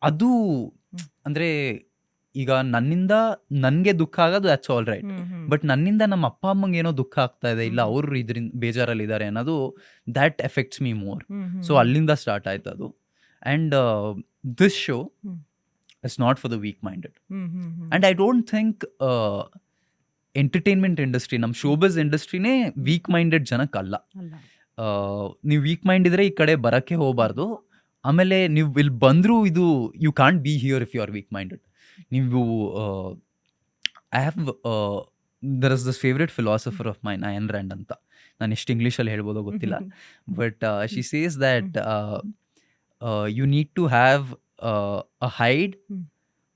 ಅದು ಅಂದರೆ ಈಗ ನನ್ನಿಂದ ನನಗೆ ದುಃಖ ಆಗೋದು ದ್ಯಾಟ್ಸ್ ಆಲ್ ರೈಟ್. ಬಟ್ ನನ್ನಿಂದ ನಮ್ಮ ಅಪ್ಪ ಅಮ್ಮಂಗೆ ಏನೋ ದುಃಖ ಆಗ್ತಾ ಇದೆ, ಇಲ್ಲ ಅವರು ಇದರಿಂದ ಬೇಜಾರಲ್ಲಿದ್ದಾರೆ ಅನ್ನೋದು, that effects me more. So ಅಲ್ಲಿಂದ ಸ್ಟಾರ್ಟ್ ಆಯ್ತು ಅದು. And this show is not for the weak minded. And I don't think entertainment industry, ನಮ್ಮ ಶೋಬಿಸ್ ಇಂಡಸ್ಟ್ರಿನೇ ವೀಕ್ ಮೈಂಡೆಡ್ ಜನಕ್ಕಲ್ಲ. ನೀವು ವೀಕ್ ಮೈಂಡ್ ಇದ್ರೆ ಈ ಕಡೆ ಬರೋಕ್ಕೆ ಹೋಗಬಾರ್ದು. ಆಮೇಲೆ ನೀವು ಇಲ್ಲಿ ಬಂದರೂ ಇದು you can't be here if you are weak minded. ನೀವು I have there is this favourite philosopher of mine, Ayn Rand ಅಂತ. ನಾನು ಎಷ್ಟು ಇಂಗ್ಲೀಷಲ್ಲಿ ಹೇಳ್ಬೋದೋ ಗೊತ್ತಿಲ್ಲ, but she says that you need to have a hide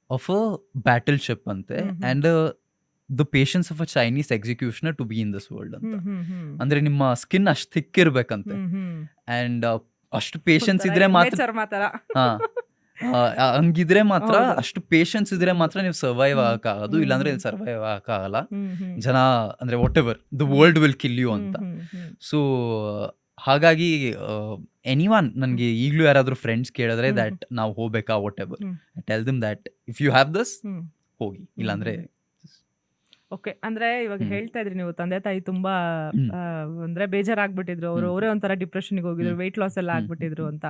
of a battleship ಅಂತೆ, and the patience of a Chinese executioner to be in this world ಅಂತ. ಅಂದರೆ ನಿಮ್ಮ ಸ್ಕಿನ್ ಅಷ್ಟು ಥಿಕ್ ಇರ್ಬೇಕಂತೆ, ಆ್ಯಂಡ್ ಅಷ್ಟು ಪೇಷನ್ಸ್ ಇದ್ರೆ ಮಾತ್ರ, ಹಂಗಿದ್ರೆ ಮಾತ್ರ, ಅಷ್ಟು ಪೇಷನ್ಸ್ ಇದ್ರೆ ಮಾತ್ರ ನೀವು ಸರ್ವೈವ್ ಆಗಕ್ಕಾಗೋದು, ಇಲ್ಲಾಂದ್ರೆ ಇಲ್ಲಿ ಸರ್ವೈವ್ ಆಗಕ್ಕಾಗಲ್ಲ. ಜನ ಅಂದರೆ whatever the world will kill you ಅಂತ. ಸೊ ಹಾಗಾಗಿ ಎನಿವನ್, ನನಗೆ ಈಗಲೂ ಯಾರಾದರೂ ಫ್ರೆಂಡ್ಸ್ ಕೇಳಿದ್ರೆ ದ್ಯಾಟ್ ನಾವು ಹೋಗ್ಬೇಕಾ whatever, tell them that if you have this ಹೋಗಿ, ಇಲ್ಲಾಂದ್ರೆ. ಓಕೆ, ಅಂದ್ರೆ ಇವಾಗ ಹೇಳ್ತಾ ಇದ್ರಿ ನೀವು ತಂದೆ ತಾಯಿ ತುಂಬಾ ಅಂದ್ರೆ ಬೇಜಾರಾಗ್ಬಿಟ್ಟಿದ್ರು, ಅವರೇ ಒಂಥರ ಡಿಪ್ರೆಷನ್ಗೆ ಹೋಗಿದ್ರು, ವೆಯ್ಟ್ ಲಾಸ್ ಎಲ್ಲ ಆಗ್ಬಿಟ್ಟಿದ್ರು ಅಂತ.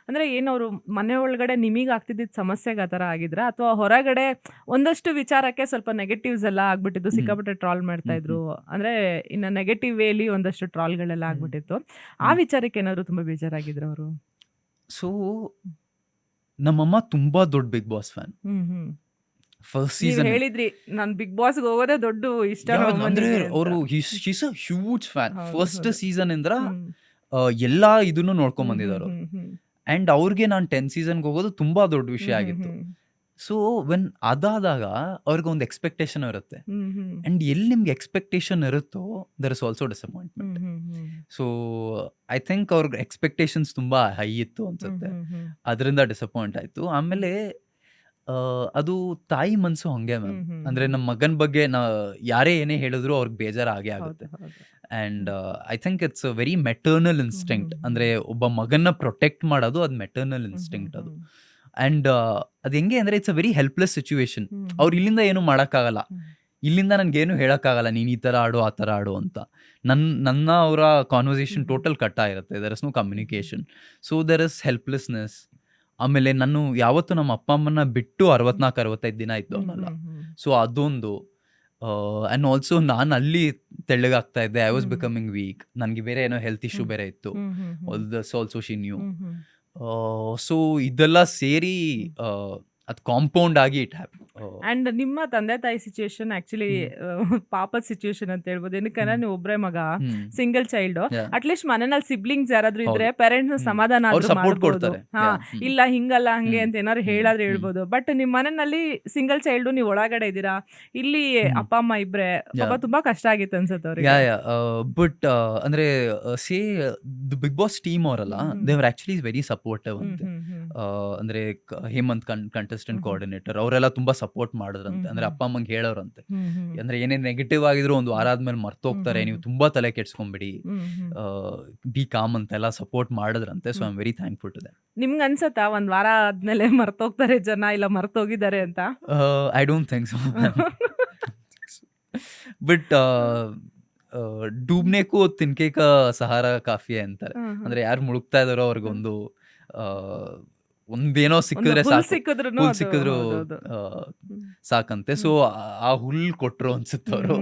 ಅಂದ್ರೆ ಏನವರು ಮನೆ ಒಳಗಡೆ ನಿಮಗೆ ಆಗ್ತಿದ್ದ ಸಮಸ್ಯೆಗೆ ಆ ಥರ ಆಗಿದ್ರ, ಅಥವಾ ಹೊರಗಡೆ ಒಂದಷ್ಟು ವಿಚಾರಕ್ಕೆ ಸ್ವಲ್ಪ ನೆಗೆಟಿವ್ಸ್ ಎಲ್ಲ ಆಗ್ಬಿಟ್ಟಿದ್ದು, ಸಿಕ್ಕಾಪಟ್ಟೆ ಟ್ರಾಲ್ ಮಾಡ್ತಾ ಇದ್ರು, ಅಂದ್ರೆ ಇನ್ನು ನೆಗೆಟಿವ್ ವೇಲಿ ಒಂದಷ್ಟು ಟ್ರಾಲ್ಗಳೆಲ್ಲ ಆಗ್ಬಿಟ್ಟಿತ್ತು, ಆ ವಿಚಾರಕ್ಕೆ ಏನಾದ್ರು ತುಂಬಾ ಬೇಜಾರಾಗಿದ್ರು ಅವರು? ಸೊ ನಮ್ಮಮ್ಮ ತುಂಬಾ ದೊಡ್ಡ Bigg Boss fan. First season ಹೇಳಿದ್ರಿ ನಾನು ಬಿಗ್ ಬಾಸ್ಗೆ ಹೋಗೋದೇ ದೊಡ್ಡ ಇಷ್ಟ ಅಂದ್ರೆ ಅವರು she's a huge fan. First season ಇಂದ ಎಲ್ಲಾ ಇದನ್ನು ನೋಡ್ಕೊಂಡ್ ಬಂದಿದ್ದಾರೆ. ಅಂಡ್ ಅವ್ರಿಗೆ ನಾನು 10 ಸೀಸನ್ಗೆ ಹೋಗೋದು ತುಂಬಾ ದೊಡ್ಡ ವಿಷಯ ಆಗಿತ್ತು. ಸೊ ವೆನ್ ಅದಾದಾಗ ಅವ್ರಿಗೆ ಒಂದು ಎಕ್ಸ್ಪೆಕ್ಟೇಷನ್ ಇರುತ್ತೆ, ಅಂಡ್ ಎಲ್ಲಿ ನಿಮ್ಗೆ ಎಕ್ಸ್ಪೆಕ್ಟೇಷನ್ ಇರುತ್ತೋ there is also disappointment. So I think ಅವ್ರಿಗೆ ಎಕ್ಸ್ಪೆಕ್ಟೇಷನ್ಸ್ ತುಂಬಾ ಹೈ ಇತ್ತು ಅನ್ಸುತ್ತೆ, ಅದರಿಂದ ಡಿಸಪಾಯಿಂಟ್ ಆಯ್ತು. ಆಮೇಲೆ ಅದು ತಾಯಿ ಮನ್ಸು ಹಂಗೆ ಮ್ಯಾಮ್. ಅಂದ್ರೆ ನಮ್ಮ ಮಗನ ಬಗ್ಗೆ ಯಾರೇ ಏನೇ ಹೇಳಿದ್ರು ಅವ್ರಿಗೆ ಬೇಜಾರು ಆಗೇ ಆಗುತ್ತೆ. And I think it's a very maternal instinct. ಅಂದರೆ ಒಬ್ಬ ಮಗನ್ನ ಪ್ರೊಟೆಕ್ಟ್ ಮಾಡೋದು ಅದು ಮೆಟರ್ನಲ್ ಇನ್ಸ್ಟಿಂಕ್ಟ್ ಅದು. ಆ್ಯಂಡ್ ಅದು ಹೆಂಗೆ ಅಂದರೆ it's a very helpless situation. ಅವ್ರು ಇಲ್ಲಿಂದ ಏನು ಮಾಡೋಕ್ಕಾಗಲ್ಲ, ಇಲ್ಲಿಂದ ನನಗೇನು ಹೇಳೋಕ್ಕಾಗಲ್ಲ ನೀನು ಈ ಥರ ಆಡು ಆ ಥರ ಆಡು ಅಂತ. ನನ್ನ ಅವರ ಕಾನ್ವರ್ಸೇಷನ್ ಟೋಟಲ್ ಕಟ್ ಆಗಿರುತ್ತೆ, there is no communication. So there is helplessness. ಆಮೇಲೆ ನಾನು ಯಾವತ್ತು ನಮ್ಮ ಅಪ್ಪ ಅಮ್ಮನ ಬಿಟ್ಟು 64-65 ದಿನ ಇದ್ದು ಅವನಲ್ಲ. ಸೊ ಅದೊಂದು. ಆ್ಯಂಡ್ ಆಲ್ಸೋ ನಾನು ಅಲ್ಲಿ ತೆಳ್ಳಗಾಗ್ತಾ ಇದ್ದೆ, ಐ ವಾಸ್ ಬಿಕಮಿಂಗ್ ವೀಕ್, ನನಗೆ ಬೇರೆ ಏನೋ ಹೆಲ್ತ್ ಇಶ್ಯೂ ಬೇರೆ ಇತ್ತು, ಆಲ್ಸೋ ಶಿ ನ್ಯೂ. ಸೊ ಇದೆಲ್ಲ ಸೇರಿ ಅದು ಕಾಂಪೌಂಡ್ ಆಗಿ ಅಂಡ್ ನಿಮ್ಮ ತಂದೆ ತಾಯಿ ಸಿಚುಯೇಷನ್ ಆಕ್ಚುಲಿ ಪಾಪದ ಸಿಚುಯೇಷನ್ ಅಂತ ಹೇಳ್ಬೋದು. ಏನಕ್ಕಂದ್ರೆ ನೀವು ಒಬ್ರೇ ಮಗ, ಸಿಂಗಲ್ ಚೈಲ್ಡ್. ಅಟ್ಲೀಸ್ಟ್ ಮನೆಯಲ್ಲಿ ಸಿಬ್ಲಿಂಗ್ಸ್ ಯಾರಾದ್ರೂ ಇದ್ರೆ ಪೇರೆಂಟ್ಸ್ ಸಮಾಧಾನ ಆದ್ರೂ ಮಾಡ್ಬೋದು. ಇಲ್ಲ ಹಿಂಗಲ್ಲ ಹಂಗೆ ಅಂತ ಏನಾದ್ರು ಹೇಳಾದ್ರೆ ಹೇಳ್ಬೋದು. ಬಟ್ ನಿಮ್ ಮನೆಯಲ್ಲಿ ಸಿಂಗಲ್ ಚೈಲ್ಡ್, ನೀವು ಒಳಗಡೆ ಇದ್ದೀರಾ, ಇಲ್ಲಿ ಅಪ್ಪ ಅಮ್ಮ ಇಬ್ರೆ, ಪಾಪ ತುಂಬಾ ಕಷ್ಟ ಆಗಿತ್ತು ಅನ್ಸುತ್ತೆ ಅವ್ರಿಗೆ. ಬಟ್ ಅಂದ್ರೆ ಸೇ ಬಿಗ್ ಬಾಸ್ ಟೀಮ್ ಅವರಲ್ಲ, ದೇವರ್ ಆಕ್ಚುಲಿ ವೆರಿ ಸಪೋರ್ಟಿವ್ ಅಂತೆ. ಅಂದ್ರೆ ಹೇಮಂತ್ ಕಂಟೆಸ್ಟೆಂಟ್ ಕೋಆರ್ಡಿನೇಟರ್ ಅವರೆಲ್ಲ ತುಂಬಾ ಸಪೋರ್ಟ್ ಮಾಡಿದ್ರಂತೆ. ಅಂದ್ರೆ ಅಪ್ಪ ಅಮ್ಮಂಗೆ ಹೇಳೋರಂತೆ, ಅಂದ್ರೆ ಏನೇ ನೆಗೆಟಿವ್ ಆಗಿದ್ರು ಒಂದು ವಾರ ಆದ್ಮೇಲೆ ಮರ್ತೋಗ್ತಾರೆ, ನೀವು ತುಂಬಾ ತಲೆ ಕೆಡ್ಸ್ಕೊಂಬಿಡಿ, ಬಿ ಕಾಮ್ ಅಂತೆಲ್ಲ ಸಪೋರ್ಟ್ ಮಾಡಿದ್ರಂತೆ. So I am very thankful to them. ನಿಮ್ಗೆ ಅನ್ಸತ್ತಾ ಒಂದ್ ವಾರ ಆದ್ಮೇಲೆ ಮರ್ತೋಗ್ತಾರೆ ಜನ, ಇಲ್ಲ ಮರ್ತೋಗಿದ್ದಾರೆ ಅಂತ? I don't think so. But ಡೂಬ್ನೇಕು ತಿನ್ಕೆ ಕಾ ಸಹಾರ ಕಾಫಿ ಅಂತಾರೆ. ಅಂದ್ರೆ ಯಾರು ಮುಳುಗ್ತಾ ಇದಾರೋ ಅವ್ರಿಗೊಂದು ಒಂದೇನೋ ಸಿಕ್ಕಿದ್ರೆ ಹುಲ್ ಸಾಕು, ಸಿಕ್ಕಿದ್ರು ಹುಲ್ ಸಿಕ್ಕಿದ್ರು ಸಾಕಂತೆ. ಸೊ ಆ ಹುಲ್ ಕೊಟ್ರು ಅನ್ಸುತ್ತೆ ಅವರು.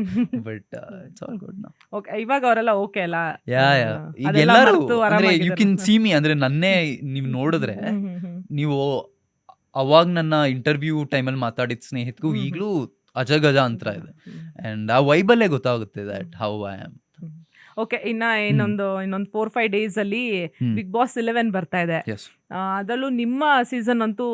But it's all good now. Okay, ಇವಾಗ ಅವರೆಲ್ಲ ಓಕೆ ಅಲ್ಲ? ಈಗ ಅದೆಲ್ಲ ಎಲ್ಲರೂ ಮರ್ತು ಅಂದ್ರೆ ಯು ಆರಾಮಾಗಿದ್ದಾರೆ. ಕ್ಯಾನ್ ಸಿ ಮೀ, ಅಂದ್ರೆ ನನ್ನೇ ನೀವು ನೋಡಿದ್ರೆ, ನೀವು ಅವಾಗ ನನ್ನ ಇಂಟರ್ವ್ಯೂ ಟೈಮಲ್ಲಿ ಮಾತಾಡಿದ ಸ್ನೇಹಿತಗೂ ಈಗಲೂ ಅಜಗಜ ಅಂತ ಇದೆ. ಅಂಡ್ ಆ ವೈಬಲ್ಲೇ ಗೊತ್ತಾಗುತ್ತೆ that how I am. Okay, ಇನ್ನೊಂದು 4-5 ಡೇಸ್ ಅಲ್ಲಿ ಬಿಗ್ ಬಾಸ್ 11 ಬರ್ತಾ ಇದೆ. ಎಸ್. ಅದರಲ್ಲೂ ನಿಮ್ಮ ಸೀಸನ್ ಅಂತೂ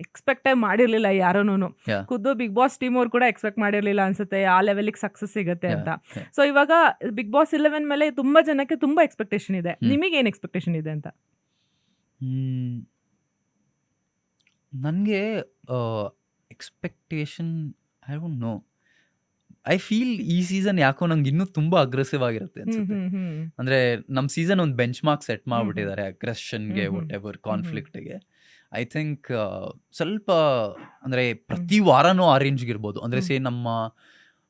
ಎಕ್ಸ್ಪೆಕ್ಟೇ ಮಾಡಿರ್ಲಿಲ್ಲ ಯಾರೂನು. Yeah. ಖುದ್ದು ಬಿಗ್ ಬಾಸ್ ಟೀಮ್ ಅವ್ರು ಕೂಡ ಎಕ್ಸ್ಪೆಕ್ಟ್ ಮಾಡಿರ್ಲಿಲ್ಲ ಅನ್ಸುತ್ತೆ ಆ ಲೆವೆಲ್ಗೆ ಸಕ್ಸಸ್ ಸಿಗುತ್ತೆ ಅಂತ. Yeah. ಸೊ ಇವಾಗ ಬಿಗ್ ಬಾಸ್ 11 ಮೇಲೆ ತುಂಬಾ ಜನಕ್ಕೆ ತುಂಬಾ ಎಕ್ಸ್ಪೆಕ್ಟೇಷನ್ ಇದೆ. ನಿಮಗೆ ಏನ್ ಎಕ್ಸ್ಪೆಕ್ಟೇಷನ್ ಇದೆ ಅಂತ? ನನಗೆ expectation I don't no. I feel ಈ ಸೀಸನ್ ಯಾಕೋ ನಂಗೆ ಇನ್ನೂ ತುಂಬಾ ಅಗ್ರೆಸಿವ್ ಆಗಿರುತ್ತೆ ಅನ್ಸುತ್ತೆ. ಅಂದ್ರೆ ನಮ್ಮ ಸೀಸನ್ ಒಂದು ಬೆಂಚ್ ಮಾರ್ಕ್ ಸೆಟ್ ಮಾಡ್ಬಿಟ್ಟಿದ್ದಾರೆ ಅಗ್ರೆಷನ್ಗೆ, ವಾಟ್ ಎವರ್ ಕಾನ್ಫ್ಲಿಕ್ಟ್ಗೆ. ಐ ಥಿಂಕ್ ಸ್ವಲ್ಪ ಅಂದ್ರೆ ಪ್ರತಿ ವಾರನೂ ಆ ರೇಂಜ್ಗೆ ಇರ್ಬೋದು. ಅಂದ್ರೆ ಸೇ ನಮ್ಮ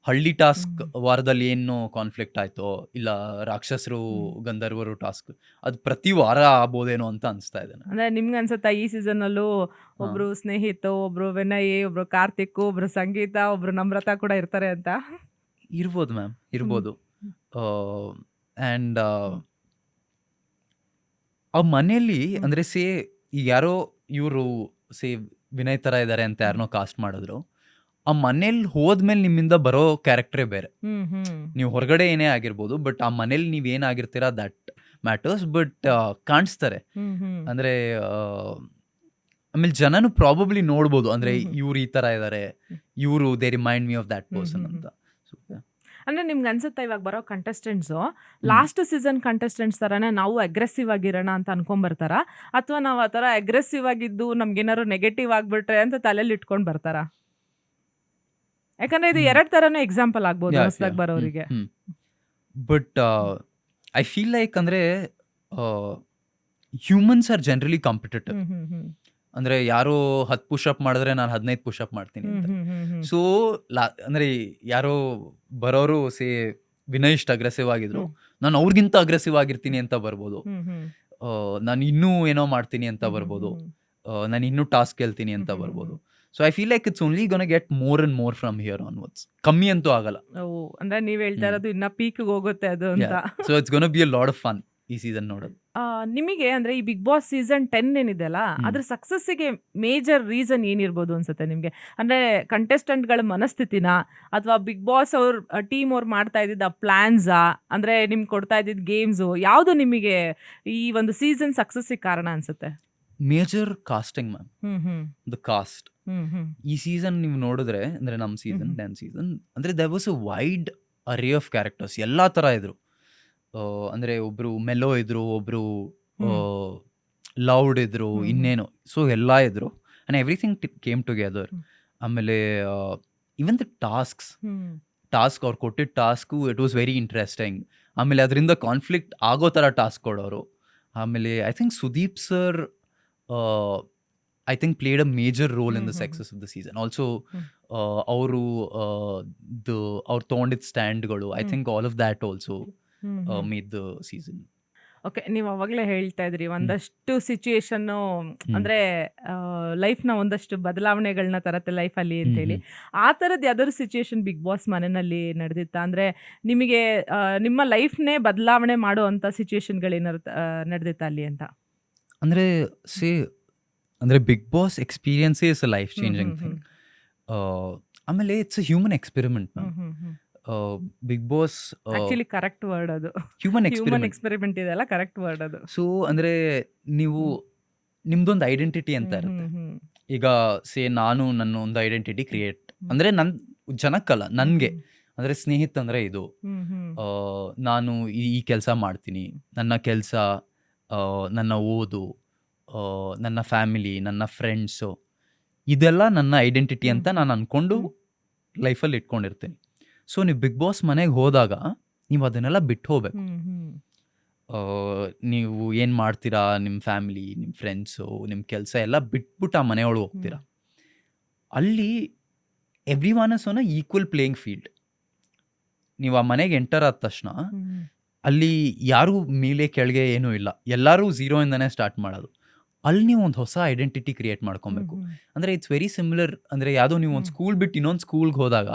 ಹಳ್ಳಿ ಟಾಸ್ಕ್ ವಾರದಲ್ಲಿ ಏನು ಕಾನ್ಫ್ಲಿಕ್ಟ್ ಆಯ್ತೋ, ಇಲ್ಲ ರಾಕ್ಷಸರು ಗಂಧರ್ವರು ಟಾಸ್ಕ್, ಅದು ಪ್ರತಿ ವಾರ ಆಗ್ಬೋದೇನೋ ಅಂತ ಅನಿಸ್ತಾ ಇದೆ. ಅಂದ್ರೆ ನಿಮ್ಗೆ ಅನ್ಸುತ್ತಾ ಈ ಸೀಸನ್ ಅಲ್ಲೂ ಒಬ್ರು ಸ್ನೇಹಿತ, ಒಬ್ರು ವಿನಯ್, ಒಬ್ರು ಕಾರ್ತಿಕ್, ಒಬ್ರು ಸಂಗೀತ, ಒಬ್ರು ನಮ್ರತಾ ಕೂಡ ಇರ್ತಾರೆ ಅಂತ? ಇರ್ಬೋದು ಮ್ಯಾಮ್, ಇರ್ಬೋದು. ಆ್ಯಂಡ್ ಆ ಮನೆಯಲ್ಲಿ ಅಂದ್ರೆ ಸೇ ಈಗ ಯಾರೋ ಇವರು ಸೇ ವಿನಯ್ ಥರ ಇದ್ದಾರೆ ಅಂತ ಯಾರನ್ನೋ ಕಾಸ್ಟ್ ಮಾಡಿದ್ರು, ಆ ಮನೇಲಿ ಹೋದ್ಮೇಲೆ ನಿಮ್ಮಿಂದ ಬರೋ ಕ್ಯಾರೆಕ್ಟರೇ ಬೇರೆ. ನೀವು ಹೊರಗಡೆ ಏನೇ ಆಗಿರ್ಬೋದು, ಬಟ್ ಆ ಮನೇಲಿ ನೀವು ಏನಾಗಿರ್ತೀರಾ ದಟ್ ಮ್ಯಾಟರ್ಸ್. ಬಟ್ ಕಾಣಿಸ್ತಾರೆ. ಅಂದ್ರೆ ಆಮೇಲೆ ಜನನು ಪ್ರಾಬಬ್ಲಿ ನೋಡ್ಬೋದು, ಅಂದ್ರೆ ಇವ್ರು ಈ ತರ ಇದಾರೆ, ಇವರು they remind me of that person ಅಂತ. ಅಂದ್ರೆ ನಿಮ್ಗೆ ಅನ್ಸುತ್ತಾ ಇವಾಗ ಬರೋ ಕಂಟೆಸ್ಟೆಂಟ್ಸ್ ಲಾಸ್ಟ್ ಸೀಸನ್ ಕಂಟೆಸ್ಟೆಂಟ್ಸ್ ತರಾನೇ ನಾವು ಅಗ್ರೆಸಿವ್ ಆಗಿರೋಣ ಅಂತ ಅನ್ಕೊಂಡ್ ಅಥವಾ ನಾವು ಆ ತರ ಅಗ್ರೆಸಿವ್ ಆಗಿದ್ದು ನಮ್ಗೇನಾದ್ರು ನೆಗೆಟಿವ್ ಆಗ್ಬಿಟ್ರೆ ಅಂತ ತಲೆಯಲ್ಲಿ ಇಟ್ಕೊಂಡ್ ಬರ್ತಾರಾ? ಯಾಕಂದ್ರೆ ಇದು 2 ತರನೇ ಎಕ್ಸಾಂಪಲ್ ಆಗ್ಬೋದು ಹೊಸದಾಗಿ ಬರೋರಿಗೆ. ಬಟ್ ಐ ಫೀಲ್ ಲೈಕ್ ಅಂದ್ರೆ ಹ್ಯೂಮನ್ಸ್ ಆರ್ ಜನರಲಿ ಕಾಂಪಿಟೇಟಿವ್. ಅಂದ್ರೆ ಯಾರೋ 10 ಪುಷಪ್ ಮಾಡಿದ್ರೆ ನಾನು 15 ಪುಷಪ್ ಮಾಡ್ತೀನಿ ಅಂತ. ಸೊ ಅಂದ್ರೆ ಯಾರೋ ಬರೋರು ಸೇ ವಿನಯ್ ಇಷ್ಟ ಅಗ್ರೆಸಿವ್ ಆಗಿದ್ರು, ನಾನು ಅವ್ರಿಗಿಂತ ಅಗ್ರೆಸಿವ್ ಆಗಿರ್ತೀನಿ ಅಂತ ಬರ್ಬೋದು. ನಾನು ಇನ್ನೂ ಏನೋ ಮಾಡ್ತೀನಿ ಅಂತ ಬರ್ಬೋದು, ನಾನು ಇನ್ನೂ ಟಾಸ್ಕ್ ಗೆಲ್ತೀನಿ ಅಂತ ಬರ್ಬೋದು. So I feel like it's only gonna get more and more from here onwards. ಕಮ್ಮಿ ಅಂತೂ ಆಗಲ್ಲ. ಅಂದ್ರೆ ನೀವ್ ಹೇಳ್ತಾ ಇರೋದು ಇನ್ನ ಪೀಕ್ ಹೋಗುತ್ತೆ ಅದು ಅಂತ. So it's gonna be a lot of fun ಈ ಸೀಸನ್ ನೋಡೋದು. ನಿಮಗೆ ಅಂದ್ರೆ ಈ ಬಿಗ್ ಬಾಸ್ ಸೀಸನ್ 10 ಏನಿದೆಲ್ಲ ಅದ್ರ ಸಕ್ಸಸ್ಸಿಗೆ ಮೇಜರ್ ರೀಸನ್ ಏನಿರ್ಬೋದು ಅನ್ಸುತ್ತೆ ನಿಮ್ಗೆ? ಅಂದ್ರೆ ಕಂಟೆಸ್ಟೆಂಟ್ಗಳ ಮನಸ್ಥಿತಿನ, ಅಥವಾ ಬಿಗ್ ಬಾಸ್ ಅವ್ರ ಟೀಮ್ ಅವ್ರು ಮಾಡ್ತಾ ಇದ್ದಿದ್ದ ಪ್ಲಾನ್ಸಾ, ಅಂದ್ರೆ ನಿಮ್ಗೆ ಕೊಡ್ತಾ ಇದ್ದಿದ್ದ ಗೇಮ್ಸು, ಯಾವುದು ನಿಮಗೆ ಈ ಒಂದು ಸೀಸನ್ ಸಕ್ಸಸ್ಸಿಗೆ ಕಾರಣ ಅನ್ಸುತ್ತೆ? Major casting ma'am, the cast. ಈ ಸೀಸನ್ ನೀವು ನೋಡಿದ್ರೆ, ಅಂದ್ರೆ ನಮ್ಮ ಸೀಸನ್ 10 ಸೀಸನ್ ಅಂದ್ರೆ there was a wide array of characters. ಎಲ್ಲಾ ತರ ಇದ್ರು. ಅಂದ್ರೆ ಒಬ್ರು ಮೆಲೋ ಇದ್ರು, ಒಬ್ರು ಲೌಡ್ ಇದ್ರು, ಇನ್ನೇನು. ಸೊ ಎಲ್ಲಾ ಇದ್ರು ಅಂಡ್ ಎವ್ರಿಥಿಂಗ್ ಕೇಮ್ ಟುಗೆದರ್. ಆಮೇಲೆ ಇವನ್ ದ ಟಾಸ್ಕ್ ಅವ್ರು ಕೊಟ್ಟಿದ್ದ task it was very interesting. ಆಮೇಲೆ ಅದರಿಂದ ಕಾನ್ಫ್ಲಿಕ್ಟ್ ಆಗೋ ಥರ ಟಾಸ್ಕ್ ಕೊಡೋರು. ಆಮೇಲೆ I think Sudeep sir I think played a major role in the success of the season. Also, ಅವರು ಅವ್ರು ತೊಗೊಂಡಿದ್ದ ಸ್ಟ್ಯಾಂಡ್ಗಳು, I think all of that also made the season. Okay, ನೀವು ಅವಾಗಲೇ ಹೇಳ್ತಾ ಇದ್ರಿ ಒಂದಷ್ಟು ಸಿಚುಯೇಷನ್ನು ಅಂದ್ರೆ ಲೈಫ್ನ ಒಂದಷ್ಟು ಬದಲಾವಣೆಗಳನ್ನ ತರತ್ತೆ ಲೈಫಲ್ಲಿ ಅಂತೇಳಿ. ಆ ಥರದ್ದು ಯಾವ್ದಾದ್ರು ಸಿಚುಯೇಷನ್ ಬಿಗ್ ಬಾಸ್ ಮನೆಯಲ್ಲಿ ನಡೆದಿತ್ತಾ? ಅಂದ್ರೆ ನಿಮಗೆ ನಿಮ್ಮ ಲೈಫ್ನೇ ಬದಲಾವಣೆ ಮಾಡುವಂಥ ಸಿಚುಯೇಷನ್ಗಳೇನಾರು ನಡೆದಿತ್ತಾ ಅಲ್ಲಿ ಅಂತ? ಅಂದ್ರೆ ಬಿಗ್ ಬಾಸ್ ಎಕ್ಸ್ಪೀರಿಯನ್ಸೇ is a life changing thing. ಆಮೇಲೆ it's a human experiment ma'am. Big boss actually correct word ಅದು. Human human experiment. ಎಕ್ಸ್ಪೆರಿಮೆಂಟ್ ಇದೆಲ್ಲ ಕರೆಕ್ಟ್ ವರ್ಡ್ ಅದು. ಸೊ ಅಂದರೆ ನೀವು ನಿಮ್ದೊಂದು ಐಡೆಂಟಿಟಿ ಅಂತ ಹ್ಮ್, ಇರುತ್ತೆ. ಹ್ಮ್, ಹ್ಮ್. ಈಗ ನಾನು ನನ್ನ ಒಂದು ಐಡೆಂಟಿಟಿ ಕ್ರಿಯೇಟ್ ಹ್ಮ್. ಅಂದರೆ ನನ್ನ ಜನಕ್ಕಲ್ಲ, ನನಗೆ. ಹ್ಮ್, ಅಂದರೆ ಸ್ನೇಹಿತ ಅಂದರೆ ಇದು. ಹ್ಮ್, ಹ್ಮ್. ನಾನು ಈ ಕೆಲಸ ಮಾಡ್ತೀನಿ, ನನ್ನ ಕೆಲಸ, ನನ್ನ ಓದು, ನನ್ನ ಫ್ಯಾಮಿಲಿ, ನನ್ನ ಫ್ರೆಂಡ್ಸು, ಇದೆಲ್ಲ ನನ್ನ ಐಡೆಂಟಿಟಿ ಅಂತ ನಾನು ಅಂದ್ಕೊಂಡು ಲೈಫಲ್ಲಿ ಇಟ್ಕೊಂಡಿರ್ತೀನಿ. ಸೊ ನೀವು ಬಿಗ್ ಬಾಸ್ ಮನೆಗೆ ಹೋದಾಗ ನೀವು ಅದನ್ನೆಲ್ಲ ಬಿಟ್ಟು ಹೋಗ್ಬೇಕು. ಹ್ಮ್, ಹ್ಮ್. ನೀವು ಏನು ಮಾಡ್ತೀರಾ, ನಿಮ್ಮ ಫ್ಯಾಮಿಲಿ, ನಿಮ್ಮ ಫ್ರೆಂಡ್ಸು, ನಿಮ್ಮ ಕೆಲಸ ಎಲ್ಲ ಬಿಟ್ಬಿಟ್ಟು ಆ ಮನೆಯೊಳಗೆ ಹೋಗ್ತೀರಾ. ಅಲ್ಲಿ every one is on a equal playing field. ನೀವು ಆ ಮನೆಗೆ ಎಂಟರ್ ಆದ ತಕ್ಷಣ ಹ್ಮ್. ಅಲ್ಲಿ ಯಾರೂ ಮೇಲೆ ಕೆಳಗೆ ಏನೂ ಇಲ್ಲ, ಎಲ್ಲರೂ ಝೀರೋಯಿಂದನೇ ಸ್ಟಾರ್ಟ್ ಮಾಡೋದು. ಅಲ್ಲಿ ನೀವು ಒಂದು ಹೊಸ ಐಡೆಂಟಿಟಿ ಕ್ರಿಯೇಟ್ ಮಾಡ್ಕೊಬೇಕು. ಅಂದರೆ ಇಟ್ಸ್ ವೆರಿ ಸಿಮಿಲರ್. ಅಂದರೆ ಯಾವುದೋ ನೀವು ಒಂದು ಸ್ಕೂಲ್ ಬಿಟ್ಟು ಇನ್ನೊಂದು ಸ್ಕೂಲ್ಗೆ ಹೋದಾಗ,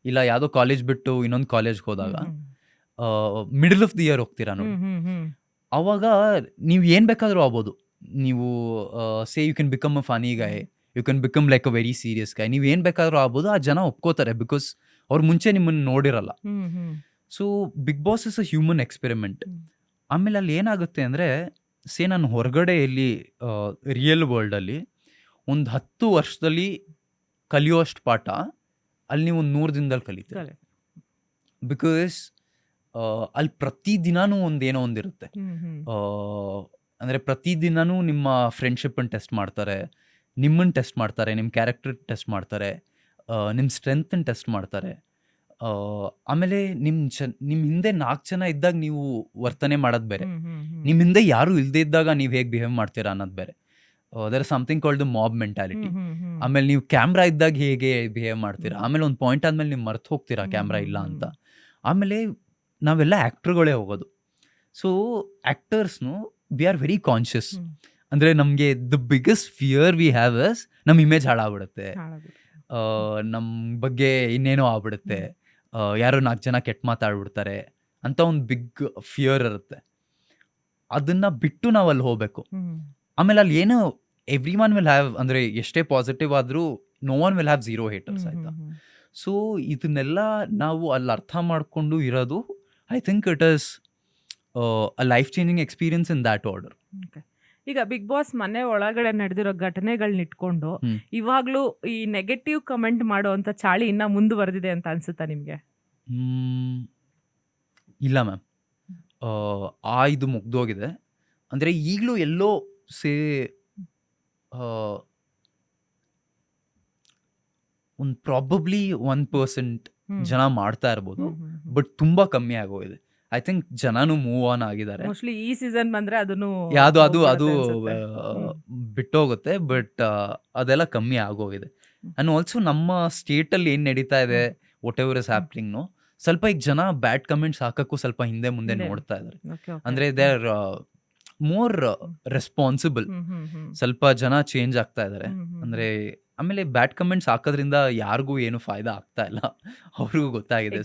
ಇಲ್ಲ ಯಾವುದೋ ಕಾಲೇಜ್ ಬಿಟ್ಟು ಇನ್ನೊಂದು ಕಾಲೇಜ್ಗೆ ಹೋದಾಗ, ಮಿಡಲ್ ಆಫ್ ದಿ ಇಯರ್ ಹೋಗ್ತೀರಾ ನೋಡಿ, ಅವಾಗ ನೀವು ಏನು ಬೇಕಾದರೂ ಆಗ್ಬೋದು. ನೀವು say you can become a funny guy, you can become like a very serious guy. ನೀವು ಏನು ಬೇಕಾದರೂ ಆಗ್ಬೋದು, ಆ ಜನ ಒಪ್ಕೋತಾರೆ ಬಿಕಾಸ್ ಅವ್ರು ಮುಂಚೆ ನಿಮ್ಮನ್ನು ನೋಡಿರಲ್ಲ. So big boss is a human experiment. ಆಮೇಲೆ ಅಲ್ಲಿ ಏನಾಗುತ್ತೆ ಅಂದರೆ, ಸೇ ನಾನು ಹೊರಗಡೆ ಎಲ್ಲಿ ರಿಯಲ್ ವರ್ಲ್ಡಲ್ಲಿ ಒಂದು 10 ವರ್ಷದಲ್ಲಿ ಕಲಿಯೋಷ್ಟು ಪಾಠ ಅಲ್ಲಿ ನೀವು ಒಂದು 100 ದಿನದಲ್ಲಿ ಕಲಿತೀರಿ. ಬಿಕಾಸ್ ಅಲ್ಲಿ ಪ್ರತಿದಿನನೂ ಒಂದೇನೋ ಒಂದಿರುತ್ತೆ. ಅಂದರೆ ಪ್ರತಿದಿನನೂ ನಿಮ್ಮ ಫ್ರೆಂಡ್ಶಿಪ್ಪನ್ನು ಟೆಸ್ಟ್ ಮಾಡ್ತಾರೆ, ನಿಮ್ಮನ್ನು ಟೆಸ್ಟ್ ಮಾಡ್ತಾರೆ, ನಿಮ್ಮ ಕ್ಯಾರೆಕ್ಟರ್ ಟೆಸ್ಟ್ ಮಾಡ್ತಾರೆ, ನಿಮ್ಮ ಸ್ಟ್ರೆಂತನ್ನು ಟೆಸ್ಟ್ ಮಾಡ್ತಾರೆ. ಆಮೇಲೆ ನಿಮ್ಮ ಹಿಂದೆ 4 ಜನ ಇದ್ದಾಗ ನೀವು ವರ್ತನೆ ಮಾಡೋದು ಬೇರೆ, ನಿಮ್ಮ ಹಿಂದೆ ಯಾರೂ ಇಲ್ಲದೇ ಇದ್ದಾಗ ನೀವು ಹೇಗೆ ಬಿಹೇವ್ ಮಾಡ್ತೀರಾ ಅನ್ನೋದು ಬೇರೆ. There is something called the mob mentality. ಆಮೇಲೆ ನೀವು ಕ್ಯಾಮ್ರಾ ಇದ್ದಾಗ ಹೇಗೆ ಬಿಹೇವ್ ಮಾಡ್ತೀರಾ, ಆಮೇಲೆ ಒಂದು ಪಾಯಿಂಟ್ ಆದಮೇಲೆ ನೀವು ಮರ್ತು ಹೋಗ್ತೀರಾ ಕ್ಯಾಮ್ರಾ ಇಲ್ಲ ಅಂತ. ಆಮೇಲೆ ನಾವೆಲ್ಲ ಆ್ಯಕ್ಟ್ರುಗಳೇ ಹೋಗೋದು. ಸೊ ಆ್ಯಕ್ಟರ್ಸ್ನು ವಿ ಆರ್ ವೆರಿ ಕಾನ್ಷಿಯಸ್. ಅಂದರೆ ನಮಗೆ the biggest fear we have is ನಮ್ಮ ಇಮೇಜ್ ಹಾಳಾಗ್ಬಿಡುತ್ತೆ, ನಮ್ಮ ಬಗ್ಗೆ ಇನ್ನೇನೋ ಆಗ್ಬಿಡುತ್ತೆ, ಯಾರೋ 4 ಜನ ಕೆಟ್ಟ ಮಾತಾಡ್ಬಿಡ್ತಾರೆ ಅಂತ ಒಂದು ಬಿಗ್ ಫಿಯರ್ ಇರುತ್ತೆ. ಅದನ್ನು ಬಿಟ್ಟು ನಾವು ಅಲ್ಲಿ ಹೋಗಬೇಕು. ಆಮೇಲೆ ಅಲ್ಲಿ ಏನು ಎವ್ರಿ ಒನ್ ವಿಲ್ ಹ್ಯಾವ್, ಅಂದರೆ ಎಷ್ಟೇ ಪಾಸಿಟಿವ್ ಆದರೂ no one will have zero haters, ಆಯಿತಾ. ಸೊ ಇದನ್ನೆಲ್ಲ ನಾವು ಅಲ್ಲಿ ಅರ್ಥ ಮಾಡಿಕೊಂಡು ಇರೋದು, I think it is a life changing experience in that order. ಈಗ ಬಿಗ್ ಬಾಸ್ ಮನೆ ಒಳಗಡೆ ನಡೆದಿರೋ ಘಟನೆಗಳನ್ನ ಇಟ್ಕೊಂಡು ಇವಾಗ್ಲೂ ಈ ನೆಗೆಟಿವ್ ಕಮೆಂಟ್ ಮಾಡುವಂತ ಚಾಳಿ ಇನ್ನ ಮುಂದುವರೆದಿದೆ ಅಂತ ಅನ್ಸುತ್ತಾ ನಿಮ್ಗೆ? ಇಲ್ಲ ಮ್ಯಾಮ್, ಇದು ಮುಗ್ದೋಗಿದೆ. ಅಂದರೆ ಈಗಲೂ ಎಲ್ಲೋ ಒಂದು ಪ್ರಾಬಬ್ಲಿ 1% ಜನ ಮಾಡ್ತಾ ಇರ್ಬೋದು, ಬಟ್ ತುಂಬಾ ಕಮ್ಮಿ ಆಗೋಗಿದೆ. ಐ ಥಿಂಕ್ ಜನನು ಮೂವ್ ಆನ್ ಆಗಿದ್ದಾರೆ. ಮೋಸ್ಟ್ಲಿ ಈ ಸೀಸನ್ ಬಂದ್ರೆ ಅದನ್ನು ಅದು ಬಿಟ್ಟೋಗುತ್ತೆ, ಬಟ್ ಅದೆಲ್ಲ ಕಮ್ಮಿ ಆಗೋಗಿದೆ. ಅಂಡ್ ಆಲ್ಸೋ ನಮ್ಮ ಸ್ಟೇಟಲ್ಲಿ ಏನು ನಡೀತಾ ಇದೆ, ವಾಟ್ ಎವರ್ ಇಸ್ ಹ್ಯಾಪ್ನಿಂಗ್ನು, ಸ್ವಲ್ಪ ಈಗ ಜನ ಬ್ಯಾಡ್ ಕಮೆಂಟ್ಸ್ ಹಾಕಕ್ಕೂ ಸ್ವಲ್ಪ ಹಿಂದೆ ಮುಂದೆ ನೋಡ್ತಾ ಇದ್ದಾರೆ. ಅಂದರೆ ದೇ ಆರ್ ಮೋರ್ ರೆಸ್ಪಾನ್ಸಿಬಲ್. ಸ್ವಲ್ಪ ಜನ ಚೇಂಜ್ ಆಗ್ತಾ ಇದ್ದಾರೆ. ಅಂದರೆ ಆಮೇಲೆ ಬ್ಯಾಡ್ ಕಮೆಂಟ್ಸ್ ಹಾಕೋದ್ರಿಂದ ಯಾರಿಗೂ ಏನು ಫಾಯ್ದಾ ಆಗ್ತಾ ಇಲ್ಲ, ಅವ್ರಿಗೂ ಗೊತ್ತಾಗಿದೆ.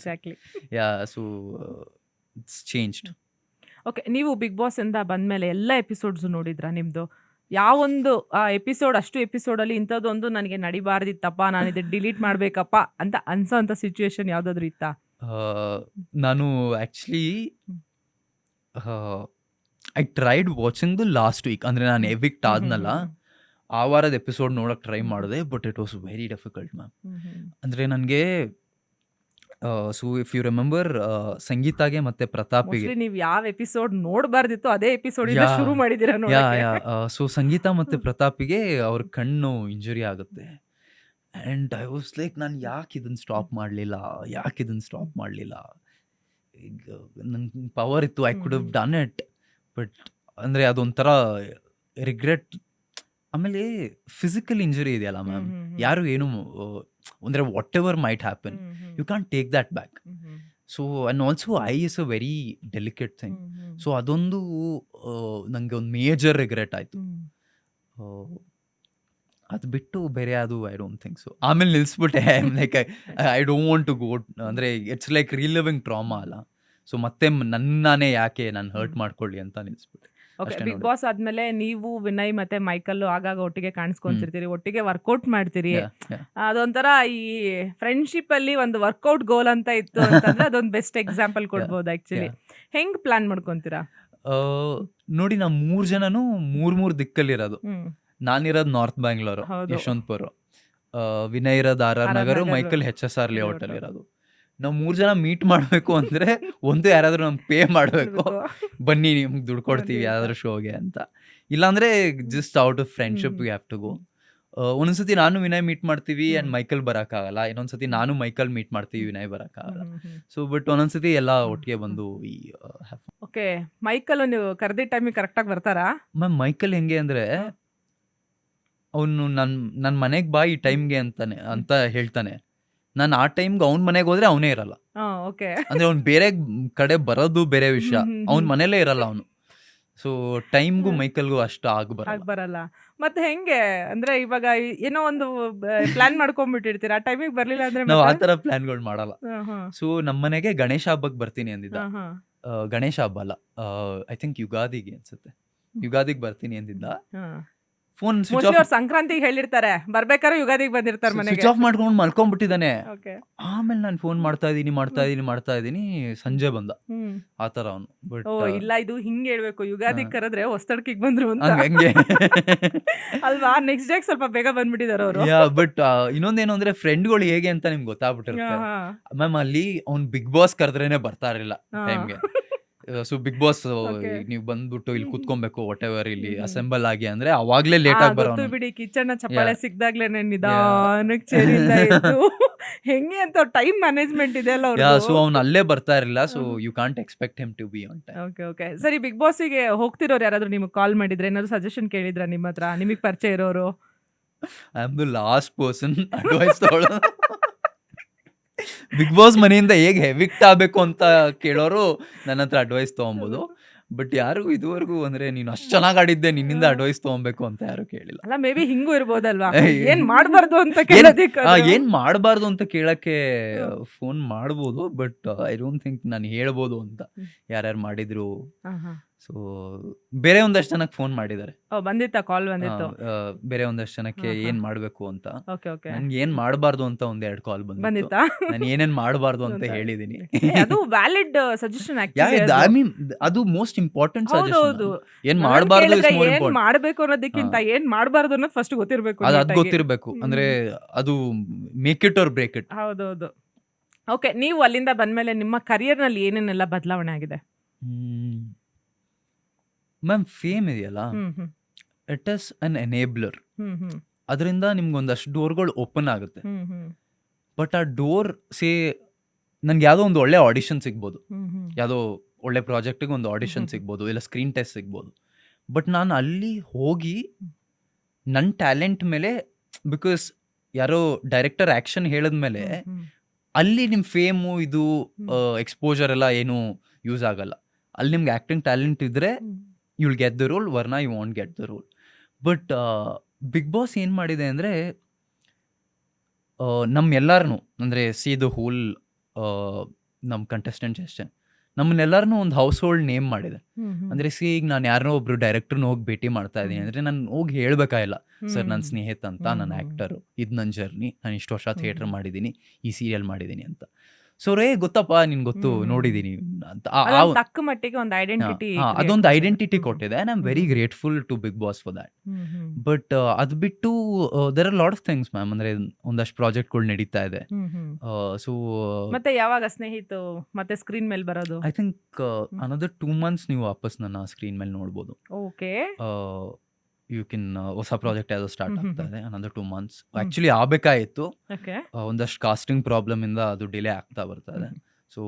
ಯಾ, ಸೊ ಇಟ್ಸ್ ಚೇಂಜ್ಡ್. ಓಕೆ, ನೀವು ಬಿಗ್ ಬಾಸ್ ಇಂದ ಬಂದಮೇಲೆ ಎಲ್ಲ ಎಪಿಸೋಡ್ಸು ನೋಡಿದ್ರಾ ನಿಮ್ಮದು? ಯಾವೊಂದು ಎಪಿಸೋಡ್, ಅಷ್ಟು ಎಪಿಸೋಡಲ್ಲಿ ಇಂಥದ್ದೊಂದು ನನಗೆ ನಡಿಬಾರ್ದಿತ್ತಪ್ಪ, ನಾನು ಇದು ಡಿಲೀಟ್ ಮಾಡಬೇಕಪ್ಪ ಅಂತ ಅನ್ಸೋಂಥ ಸಿಚುವೇಶನ್ ಯಾವುದಾದ್ರೂ ಇತ್ತಾ? ನಾನು actually I tried watching the last week. ಅಂದರೆ ನಾನು ಎವಿಕ್ಟ್ ಆದ್ನಲ್ಲ, ಆ ವಾರದ ಎಪಿಸೋಡ್ ನೋಡೋಕೆ ಟ್ರೈ ಮಾಡಿದೆ, but it was very difficult ma'am. ಅಂದರೆ ನನಗೆ ಸೊ ಇಫ್ ಯು ರಿಮೆಂಬರ್, ಸಂಗೀತಾಗೆ ಮತ್ತು ಪ್ರತಾಪಿಗೆ ನೀವು ಯಾವ ಎಪಿಸೋಡ್ ನೋಡಬಾರ್ದಿತ್ತು ಅದೇ ಎಪಿಸೋಡ್ ಶುರು ಮಾಡಿದ್ದೀರಾ? ಸೊ ಸಂಗೀತ ಮತ್ತು ಪ್ರತಾಪಿಗೆ ಅವ್ರ ಕಣ್ಣು ಇಂಜುರಿ ಆಗುತ್ತೆ. ಆ್ಯಂಡ್ ಐ ವಾಸ್ ಲೈಕ್, ನಾನು ಯಾಕೆ ಇದನ್ನು ಸ್ಟಾಪ್ ಮಾಡಲಿಲ್ಲ, ಈಗ ನನ್ನ ಪವರ್ ಇತ್ತು, I could have done it. But ಅಂದರೆ ಅದೊಂಥರ ರಿಗ್ರೆಟ್. ಆಮೇಲೆ ಫಿಸಿಕಲ್ ಇಂಜುರಿ ಇದೆಯಲ್ಲ ಮ್ಯಾಮ್, ಯಾರು ಏನು ಅಂದರೆ whatever might happen, you can take that back. So and also I is a very delicate thing. So ಅದೊಂದು ನನಗೆ ಒಂದು ಮೇಜರ್ ರಿಗ್ರೆಟ್ ಆಯಿತು. ಅದು ಬಿಟ್ಟು ಬೇರೆ ಯಾವುದು ಐ ಡೋಂಟ್ ಥಿಂಕ್ ಸೊ. ಆಮೇಲೆ ನಿಲ್ಲಿಸ್ಬಿಟ್ಟೆ. Like I don't want to go, ಅಂದರೆ ಇಟ್ಸ್ ಲೈಕ್ ರಿಲಿವಿಂಗ್ ಟ್ರಾಮಾ ಅಲ್ಲ. ಸೊ ಮತ್ತೆ ನಾನೇ ಯಾಕೆ ನಾನು ಹರ್ಟ್ ಮಾಡ್ಕೊಳ್ಳಿ ಅಂತ ನಿಲ್ಲಿಸ್ಬಿಟ್ಟೆ. ಓಕೆ. ಅಷ್ಟೇ ಬಿಗ್ ನೋಡೋದು. ಬಾಸ್ ಆದ್ಮೇಲೆ ನೀವು, ವಿನಯ್ ಮತ್ತೆ ಮೈಕಲ್ ಆಗಾಗ ಒಟ್ಟಿಗೆ ಕಾಣಿಸ್ಕೊಂತಿರ್ತೀರಿ, ಒಟ್ಟಿಗೆ ವರ್ಕೌಟ್ ಮಾಡ್ತೀರಿ. ಯಾ ಯಾ ಅದೊಂಥರ ಈ ಫ್ರೆಂಡ್ಶಿಪ್ ಅಲ್ಲಿ ಒಂದು ವರ್ಕೌಟ್ ಗೋಲ್ ಅಂತ ಇತ್ತು ಅಂತಂದ್ರೆ ಅದೊಂದು ಬೆಸ್ಟ್ ಎಕ್ಸಾಂಪಲ್ ಯಾ ಕೊಡ್ಬೋದು ಆಕ್ಚುಲಿ. ಯಾ ಹೆಂಗ್ ಪ್ಲಾನ್ ಮಾಡ್ಕೊಂತೀರಾ? ಆ, ನೋಡಿ ನಾವು 3 ಜನನು 3 ದಿಕ್ಕಲ್ಲಿರೋದು. ಹ್ಮ್. ನಾನಿರೋದು ನಾರ್ತ್ ಬ್ಯಾಂಗ್ಳೂರು, ಹೌದು. ಯಶವಂತಪುರ. ವಿನಯ್ ಇರೋದು R R R R Nagar, Nagar Michael HSR layout layout ಅಲ್ಲಿ ಇರೋದು. ನಾವು 3 ಜನ ಮೀಟ್ ಮಾಡಬೇಕು ಅಂದ್ರೆ ಒಂದು ಯಾರಾದ್ರೂ ನಮ್ಗೆ ಪೇ ಮಾಡಬೇಕು, ಮಾಡ್ಬೇಕು ಬನ್ನಿ ನಿಮ್ಗೆ ದುಡ್ಡು ಬನ್ನಿ ಕೊಡ್ತೀವಿ ಅಂತ. ಯಾವ್ದಾದ್ರು ಶೋಗೆ ಅಂತ. ಇಲ್ಲಾಂದ್ರೆ just out of hmm friendship hmm we have to go. Hmm ಒಂದೊಂದ್ಸತಿ ನಾನು ವಿನಯ್ ಮೀಟ್ ಮಾಡ್ತೀವಿ ಹ್ಮ್ ಅಂಡ್ ಮೈಕಲ್ ಬರೋಕ್ಕಾಗಲ್ಲ, ಇನ್ನೊಂದ್ಸತಿ ಹ್ಮ್ ನಾನು ಮೈಕಲ್ ಮೀಟ್ ಮಾಡ್ತೀವಿ, ಹ್ಮ್ ವಿನಯ್ ಹ್ಮ್ ಬರೋಕ್ಕಾಗಲ್ಲ. ಹ್ಮ್ ಹ್ಮ್ ಸೊ ಬಟ್ ಒಂದೊಂದ್ಸತಿ ಎಲ್ಲ ಹ್ಮ್ ಒಟ್ಟಿಗೆ ಹ್ಮ್. ಬಂದು ಓಕೆ. ಮೈಕಲ್ ನೀವು ಕರೆದಿ ಟೈಮಿಗೆ ಕರೆಕ್ಟಾಗಿ ಬರ್ತಾರಾ? ಮ್ಯಾಮ್ ಮೈಕಲ್ ಹೆಂಗೆ ಅಂದ್ರೆ ಹ್ಮ್ ಅವನು ನನ್ನ ಮನೆಗೆ ಬಾ ಈ ಹ್ಮ್ ಟೈಮ್ಗೆ ಹ್ಮ್ ಅಂತ ಹೇಳ್ತಾನೆ. ನಾನು ಆ ಟೈಮ್ಗೆ ಅವ್ನ ಮನೆಗೆ ಹೋದ್ರೆ ಅವನೇ ಇರಲ್ಲ. ಓಕೆ. ಅಂದ್ರೆ ಅವ್ನು ಬೇರೆ ಕಡೆ ಬರೋದು ಬೇರೆ ವಿಷಯ, ಹ್ಮ್ ಹ್ಮ್ ಅವ್ನ ಹ್ಮ್ ಮನೇಲೇ ಇರಲ್ಲ ಅವನು. ಸೊ ಟೈಮ್ಗೂ ಹ್ಮ್. ಮೈಕಲ್ಗೂ ಅಷ್ಟು ಆಗ ಆಗ್ ಬರಲ್ಲ. ಬರಲ್ಲ. ಮತ್ತೆ ಹೆಂಗೆ ಅಂದ್ರೆ ಇವಾಗ ಏನೋ ಒಂದು ಪ್ಲಾನ್ ಮಾಡ್ಕೊಂಡ್ಬಿಟ್ಟಿರ್ತೀರಾ, ಆ ಟೈಮಿಗೆ ಬರ್ಲಿಲ್ಲ ಅಂದ್ರೆ ನಾವು ಆ ಮತ್ತೆ? ಥರ ಪ್ಲಾನ್ಗಳು ಮಾಡಲ್ಲ. ಹಾ. ಸೊ ನಮ್ಮ ಮನೆಗೆ ಗಣೇಶ ಹಬ್ಬಕ್ಕೆ ಬರ್ತೀನಿ ಅಂದಿದ್ದ. ಹಾ. ಗಣೇಶ ಹಬ್ಬ ಅಲ್ಲ, ಐ ಥಿಂಕ್ ಯುಗಾದಿಗೆ ಅನ್ಸುತ್ತೆ, ಯುಗಾದಿಗೆ ಬರ್ತೀನಿ ಅಂದಿದ್ದ. ಹಾ. ಫೋನ್ ಸ್ವಿಚ್ ಮೋಸ್ಟ್ಲಿ ಆಫ್ ಅವ್ರು ಸಂಕ್ರಾಂತಿಗೆ ಹೇಳಿರ್ತಾರೆ, ಬರ್ಬೇಕಾದ್ರೆ ಯುಗಾದಿಗೆ ಬಂದಿರ್ತಾರೆ ಸ್ವಿಚ್ ಮನೆಗೆ. ಆಫ್ ಮಾಡ್ಕೊಂಡು ಮಲ್ಕೊಂಡ್ಬಿಟ್ಟಿದ್ದಾನೆ. ಓಕೆ. ಆಮೇಲೆ ನಾನು ಫೋನ್ ಮಾಡ್ತಾ ಇದ್ದೀನಿ, ಸಂಜೆ ಬಂದ. ಹ್ಮ್. ಆ ಥರ ಅವನು. ಬಟ್ ಓ ಇಲ್ಲ, ಇದು ಹಿಂಗೆ ಹೇಳ್ಬೇಕು, ಯುಗಾದಿಗೆ ಕರೆದ್ರೆ ಹೊಸ್ತಡ್ಕಿಗೆ ಬಂದ್ರು ಅಂತ. ಹಂಗೆ ಅಲ್ವಾ? ನೆಕ್ಸ್ಟ್ ಡೇ ಸ್ವಲ್ಪ ಬೇಗ ಬಂದ್ಬಿಟ್ಟಿದಾರೆ ಅವರು. ಯಾ ಬಟ್ ಇನ್ನೊಂದೇನು ಅಂದ್ರೆ ಫ್ರೆಂಡ್ಗಳು ಹೇಗೆ ಅಂತ ನಿಮ್ಗೆ ಗೊತ್ತಾಗ್ಬಿಟ್ಟಿರುತ್ತೆ. ಮ್ಯಾಮ್ ಅಲ್ಲಿ ಅವ್ನು ಬಿಗ್ ಬಾಸ್ ಕರೆದ್ರೇನೆ ಬರ್ತಾ ಇರಲಿಲ್ಲ ಟೈಮ್ಗೆ. So big Boss okay. ನೀವು ಬಂದ್ಬಿಟ್ಟು ಇಲ್ಲಿ ಹ್ಮ್ ಹ್ಮ್ ಕೂತ್ಕೊಬೇಕು ವಾಟ್ ಎವರ್, ಇಲ್ಲಿ ಹ್ಮ್ ಹ್ಮ್. ಅಸೆಂಬಲ್ ಆಗಿ ಅಂದ್ರೆ ಅವಾಗ್ಲೇ ಲೇಟ್ ಆಗಿ ಗೊತ್ತು ಬರೋನು. ಬಿಡಿ, ಕಿಚನ್ ಯಾ ಚಪ್ಪಾಳೆ ಸಿಕ್ದಾಗ್ಲೇನೆ ಯಾ ನಿಧಾನಕ್ಕೆ ಚೇರಿಂದ ಎದ್ದು ಹೆಂಗೆ ಅಂತ ಟೈಮ್ ಮ್ಯಾನೇಜ್ಮೆಂಟ್ ಇದೆ ಅಲ್ಲ ಯಾ ಅವ್ರದ್ದು. ಸೊ ಅವ್ನು ಅಲ್ಲೇ ಬರ್ತಾ ಇರಲಿಲ್ಲ. So you can't expect him to be on time. Okay okay. ಸರಿ, ಬಿಗ್ ಬಾಸಿಗೆ ಹೋಗ್ತಿರೋರು ಯಾರಾದ್ರೂ ನಿಮಗೆ ಕಾಲ್ ಮಾಡಿದ್ರೆ ಏನಾದ್ರು ಸಜೆಷನ್ ಕೇಳಿದ್ರ ನಿಮ್ಮ ಹತ್ರ, ನಿಮಗೆ ಪರಿಚಯ ಇರೋರು? I am the last person advice ತಗೊಳ್ಳೋದು. ಬಿಗ್ ಬಾಸ್ ಮನೆಯಿಂದ ಹೇಗೆ ಎವಿಕ್ಟ್ ಆಗಬೇಕು ಅಂತ ಕೇಳೋರು ನನ್ನ ಹತ್ರ ಅಡ್ವೈಸ್ ತೊಗೊಬೋದು. ಬಟ್ ಯಾರಿಗೂ ಇದುವರೆಗೂ ಅಂದ್ರೆ ನೀನು ಅಷ್ಟು ಚೆನ್ನಾಗಿ ಆಡಿದ್ದೆ, ನಿನ್ನಿಂದ ಅಡ್ವೈಸ್ ತೊಗೊಬೇಕು ಅಂತ ಯಾರು ಕೇಳಿಲ್ಲ. ಅಲ್ಲ, ಮೇ ಬಿ ಹಿಂಗೂ ಇರ್ಬೋದಲ್ವಾ, ಏಯ್ ಏನ್ ಮಾಡ್ಬಾರ್ದು ಅಂತ ಏನ್ ಕೇಳೋದಿಕ್ಕಾದ್ರೂ. ಏನ್ ಮಾಡಬಾರ್ದು ಅಂತ ಕೇಳಕ್ಕೆ ಹ್ಮ್. ಫೋನ್ ಮಾಡ್ಬೋದು, ಬಟ್ ಐ ಡೋಂಟ್ ಥಿಂಕ್ ನಾನು ಹೇಳ್ಬೋದು ಅಂತ. ಹ್ಮ್. ಯಾರ್ಯಾರು ಮಾಡಿದ್ರು. ಹಾ. ಸೊ ಬೇರೆ ಒಂದಷ್ಟು ಜನಕ್ಕೆ ಫೋನ್ ಮಾಡಿದ್ದಾರೆ. ಓ, ಬಂದಿತ್ತಾ? ಕಾಲ್ ಆ, ಬಂದಿತ್ತು? ಆ, ಬೇರೆ ಒಂದಷ್ಟು ಜನಕ್ಕೆ ಹಾ ಹಾ. ಏನ್ ಮಾಡಬೇಕು ಅಂತ. Okay okay. ನನ್ಗೆ ಏನ್ ಮಾಡಬಾರ್ದು ಅಂತ 1-2 ಕಾಲ್ ಬಂದಿತ್ತು. ಬಂದಿತ್ತಾ? ನಾನು ಏನೇನ್ ಮಾಡಬಾರ್ದು ಅಂತ ಅಂತ. ಹೇಳಿದೀನಿ. ಅದು valid suggestion yeah actually I ಅದು. ಮೀನ್ ಅದು ಮೋಸ್ಟ್ ಇಂಪಾರ್ಟೆಂಟ್ ಸಜೆಷನ್. ಹೌದೌದು. ಏನ್ ನನ್ನನ್ ಮಾಡಬಾರ್ದು ಕೇಳಿದ್ರೆ ಇಸ್ ಮೋರ್ ಏನ್ ಇಂಪಾರ್ಟೆಂಟ್. ಮಾಡ್ಬೇಕು ಅನ್ನೋದಕ್ಕಿಂತ ಏನ್ ಮಾಡ್ಬಾರ್ದು ಅನ್ನೋದು ಫಸ್ಟ್ ಗೊತ್ತಿರ್ಬೇಕು ಅದು ನೀಟಾಗಿ. ಗೊತ್ತಿರ್ಬೇಕು. ಅಂದ್ರೆ ಅದು make it or break it. ಹೌದೌದು. ಓಕೆ. ನೀವು ಅಲ್ಲಿಂದ ಬಂದ್ಮೇಲೆ ನಿಮ್ಮ ಕರಿಯರ್ ನಲ್ಲಿ ಏನೇನೆಲ್ಲ ಬದಲಾವಣೆ ಆಗಿದೆ? ಮ್ಯಾಮ್ ಫೇಮ್ ಇದೆಯಲ್ಲ, ಹ್ಮ್ ಹ್ಮ್ ಇಟ್ ಇಸ್ ಅನ್ ಎನೇಬ್ಲರ್. ಹ್ಮ್ ಹ್ಮ್ ಅದರಿಂದ ನಿಮ್ಗೆ ಒಂದಷ್ಟು ಡೋರ್ಗಳು ಓಪನ್ ಆಗುತ್ತೆ. ಹ್ಮ್ ಹ್ಮ್ ಬಟ್ ಆ ಡೋರ್ ನನ್ಗೆ ಯಾವುದೋ ಒಂದು ಒಳ್ಳೆ ಆಡಿಷನ್ ಸಿಗ್ಬೋದು, ಹ್ಮ್ ಹ್ಮ್ ಯಾವುದೋ ಒಳ್ಳೆ ಪ್ರಾಜೆಕ್ಟಿಗೆ ಒಂದು ಆಡಿಷನ್ ಸಿಗ್ಬೋದು, ಇಲ್ಲ ಸ್ಕ್ರೀನ್ ಟೆಸ್ಟ್ ಸಿಗ್ಬೋದು. ಬಟ್ ನಾನು ಅಲ್ಲಿ ಹೋಗಿ ನನ್ನ ಟ್ಯಾಲೆಂಟ್ ಮೇಲೆ, ಬಿಕಾಸ್ ಯಾರೋ ಡೈರೆಕ್ಟರ್ ಆ್ಯಕ್ಷನ್ ಹೇಳಿದ್ಮೇಲೆ ಹ್ಮ್ ಅಲ್ಲಿ ನಿಮ್ಮ ಫೇಮು ಇದು ಹ್ಮ್ ಎಕ್ಸ್ಪೋಜರ್ ಎಲ್ಲ ಏನೂ ಯೂಸ್ ಆಗಲ್ಲ. ಅಲ್ಲಿ ನಿಮ್ಗೆ ಆ್ಯಕ್ಟಿಂಗ್ ಟ್ಯಾಲೆಂಟ್ ಇದ್ದರೆ hmm you will get the role, ವರ್ನಾ you want get the role. But big boss ಏನು ಮಾಡಿದೆ ಅಂದರೆ ನಮ್ಮೆಲ್ಲರನ್ನೂ, ಅಂದರೆ ಸಿ ದ ಹೋಲ್ ನಮ್ಮ ಕಂಟೆಸ್ಟೆಂಟ್ಸ್ ಅಷ್ಟೇ, ನಮ್ಮನ್ನೆಲ್ಲರನ್ನೂ ಒಂದು ಹೌಸ್ ಹೋಲ್ಡ್ ನೇಮ್ ಮಾಡಿದೆ. ಹ್ಮ್ ಹ್ಮ್ ಅಂದರೆ ಸಿ ಈಗ ನಾನು ಯಾರನ್ನೋ ಒಬ್ರು ಡೈರೆಕ್ಟ್ರನ್ನ ಹೋಗಿ ಭೇಟಿ ಮಾಡ್ತಾ ಇದ್ದೀನಿ ಅಂದರೆ ನಾನು ಹೋಗಿ ಹೇಳ್ಬೇಕಾಗಿಲ್ಲ, ಸರ್ ನನ್ನ ಹ್ಮ್ ಸ್ನೇಹಿತ ಅಂತ, ಹ್ಮ್ ನನ್ನ ಹ್ಮ್ ಆ್ಯಕ್ಟರು, ಇದು ನನ್ನ ಜರ್ನಿ, ನಾನು ಇಷ್ಟು ವರ್ಷ ಥಿಯೇಟ್ರ್ ಹ್ಮ್ ಮಾಡಿದ್ದೀನಿ, ಈ ಸೀರಿಯಲ್ ಮಾಡಿದ್ದೀನಿ ಅಂತ. ಸೊ ಗೊತ್ತಪ್ಪ ನಿನ್ಗೆ ಗೊತ್ತು, ಹ್ಮ್ ನೋಡಿದ್ದೀನಿ ಅಂತ. ಅದೊಂದು ತಕ್ಕ ಮಟ್ಟಿಗೆ ಒಂದು ಐಡೆಂಟಿಟಿ ಅದೊಂದು ಐಡೆಂಟಿಟಿ ಕೊಟ್ಟಿದೆ. And I am very grateful to Bigg Boss for that. But ಅದು ಬಿಟ್ಟು there are lot of things ma'am. ಅಂದರೆ ಒಂದಷ್ಟು ಪ್ರಾಜೆಕ್ಟ್ಗಳು ನಡೀತಾ ಇದೆ. ಸೊ ಮತ್ತೆ ಯಾವಾಗ ಸ್ನೇಹಿತು ಮತ್ತೆ ಸ್ಕ್ರೀನ್ ಮೇಲೆ ಬರೋದು? ಐ ಥಿಂಕ್ ಅನದರ್ 2 months ನೀವು ವಾಪಸ್ ನನ್ನ ಸ್ಕ್ರೀನ್ ಮೇಲೆ ನೋಡ್ಬೋದು. ಓಕೆ. ಯು ಕೆನ್ ಹೊಸ ಪ್ರಾಜೆಕ್ಟ್ ಯಾವುದೋ ಸ್ಟಾರ್ಟ್ ಹ್ಮ್ ಹ್ಮ್ ಆಗ್ತಾ ಇದೆ. ಅನದರ್ 2 months ಹ್ಮ್ ಆ್ಯಕ್ಚುಲಿ ಆಗಬೇಕಾಯಿತ್ತು. ಓಕೆ. ಒಂದಷ್ಟು ಕಾಸ್ಟಿಂಗ್ ಪ್ರಾಬ್ಲಮಿಂದ ಅದು ಡಿಲೇ ಆಗ್ತಾ ಬರ್ತಾ ಇದೆ. ಹ್ಮ್ ಸೊ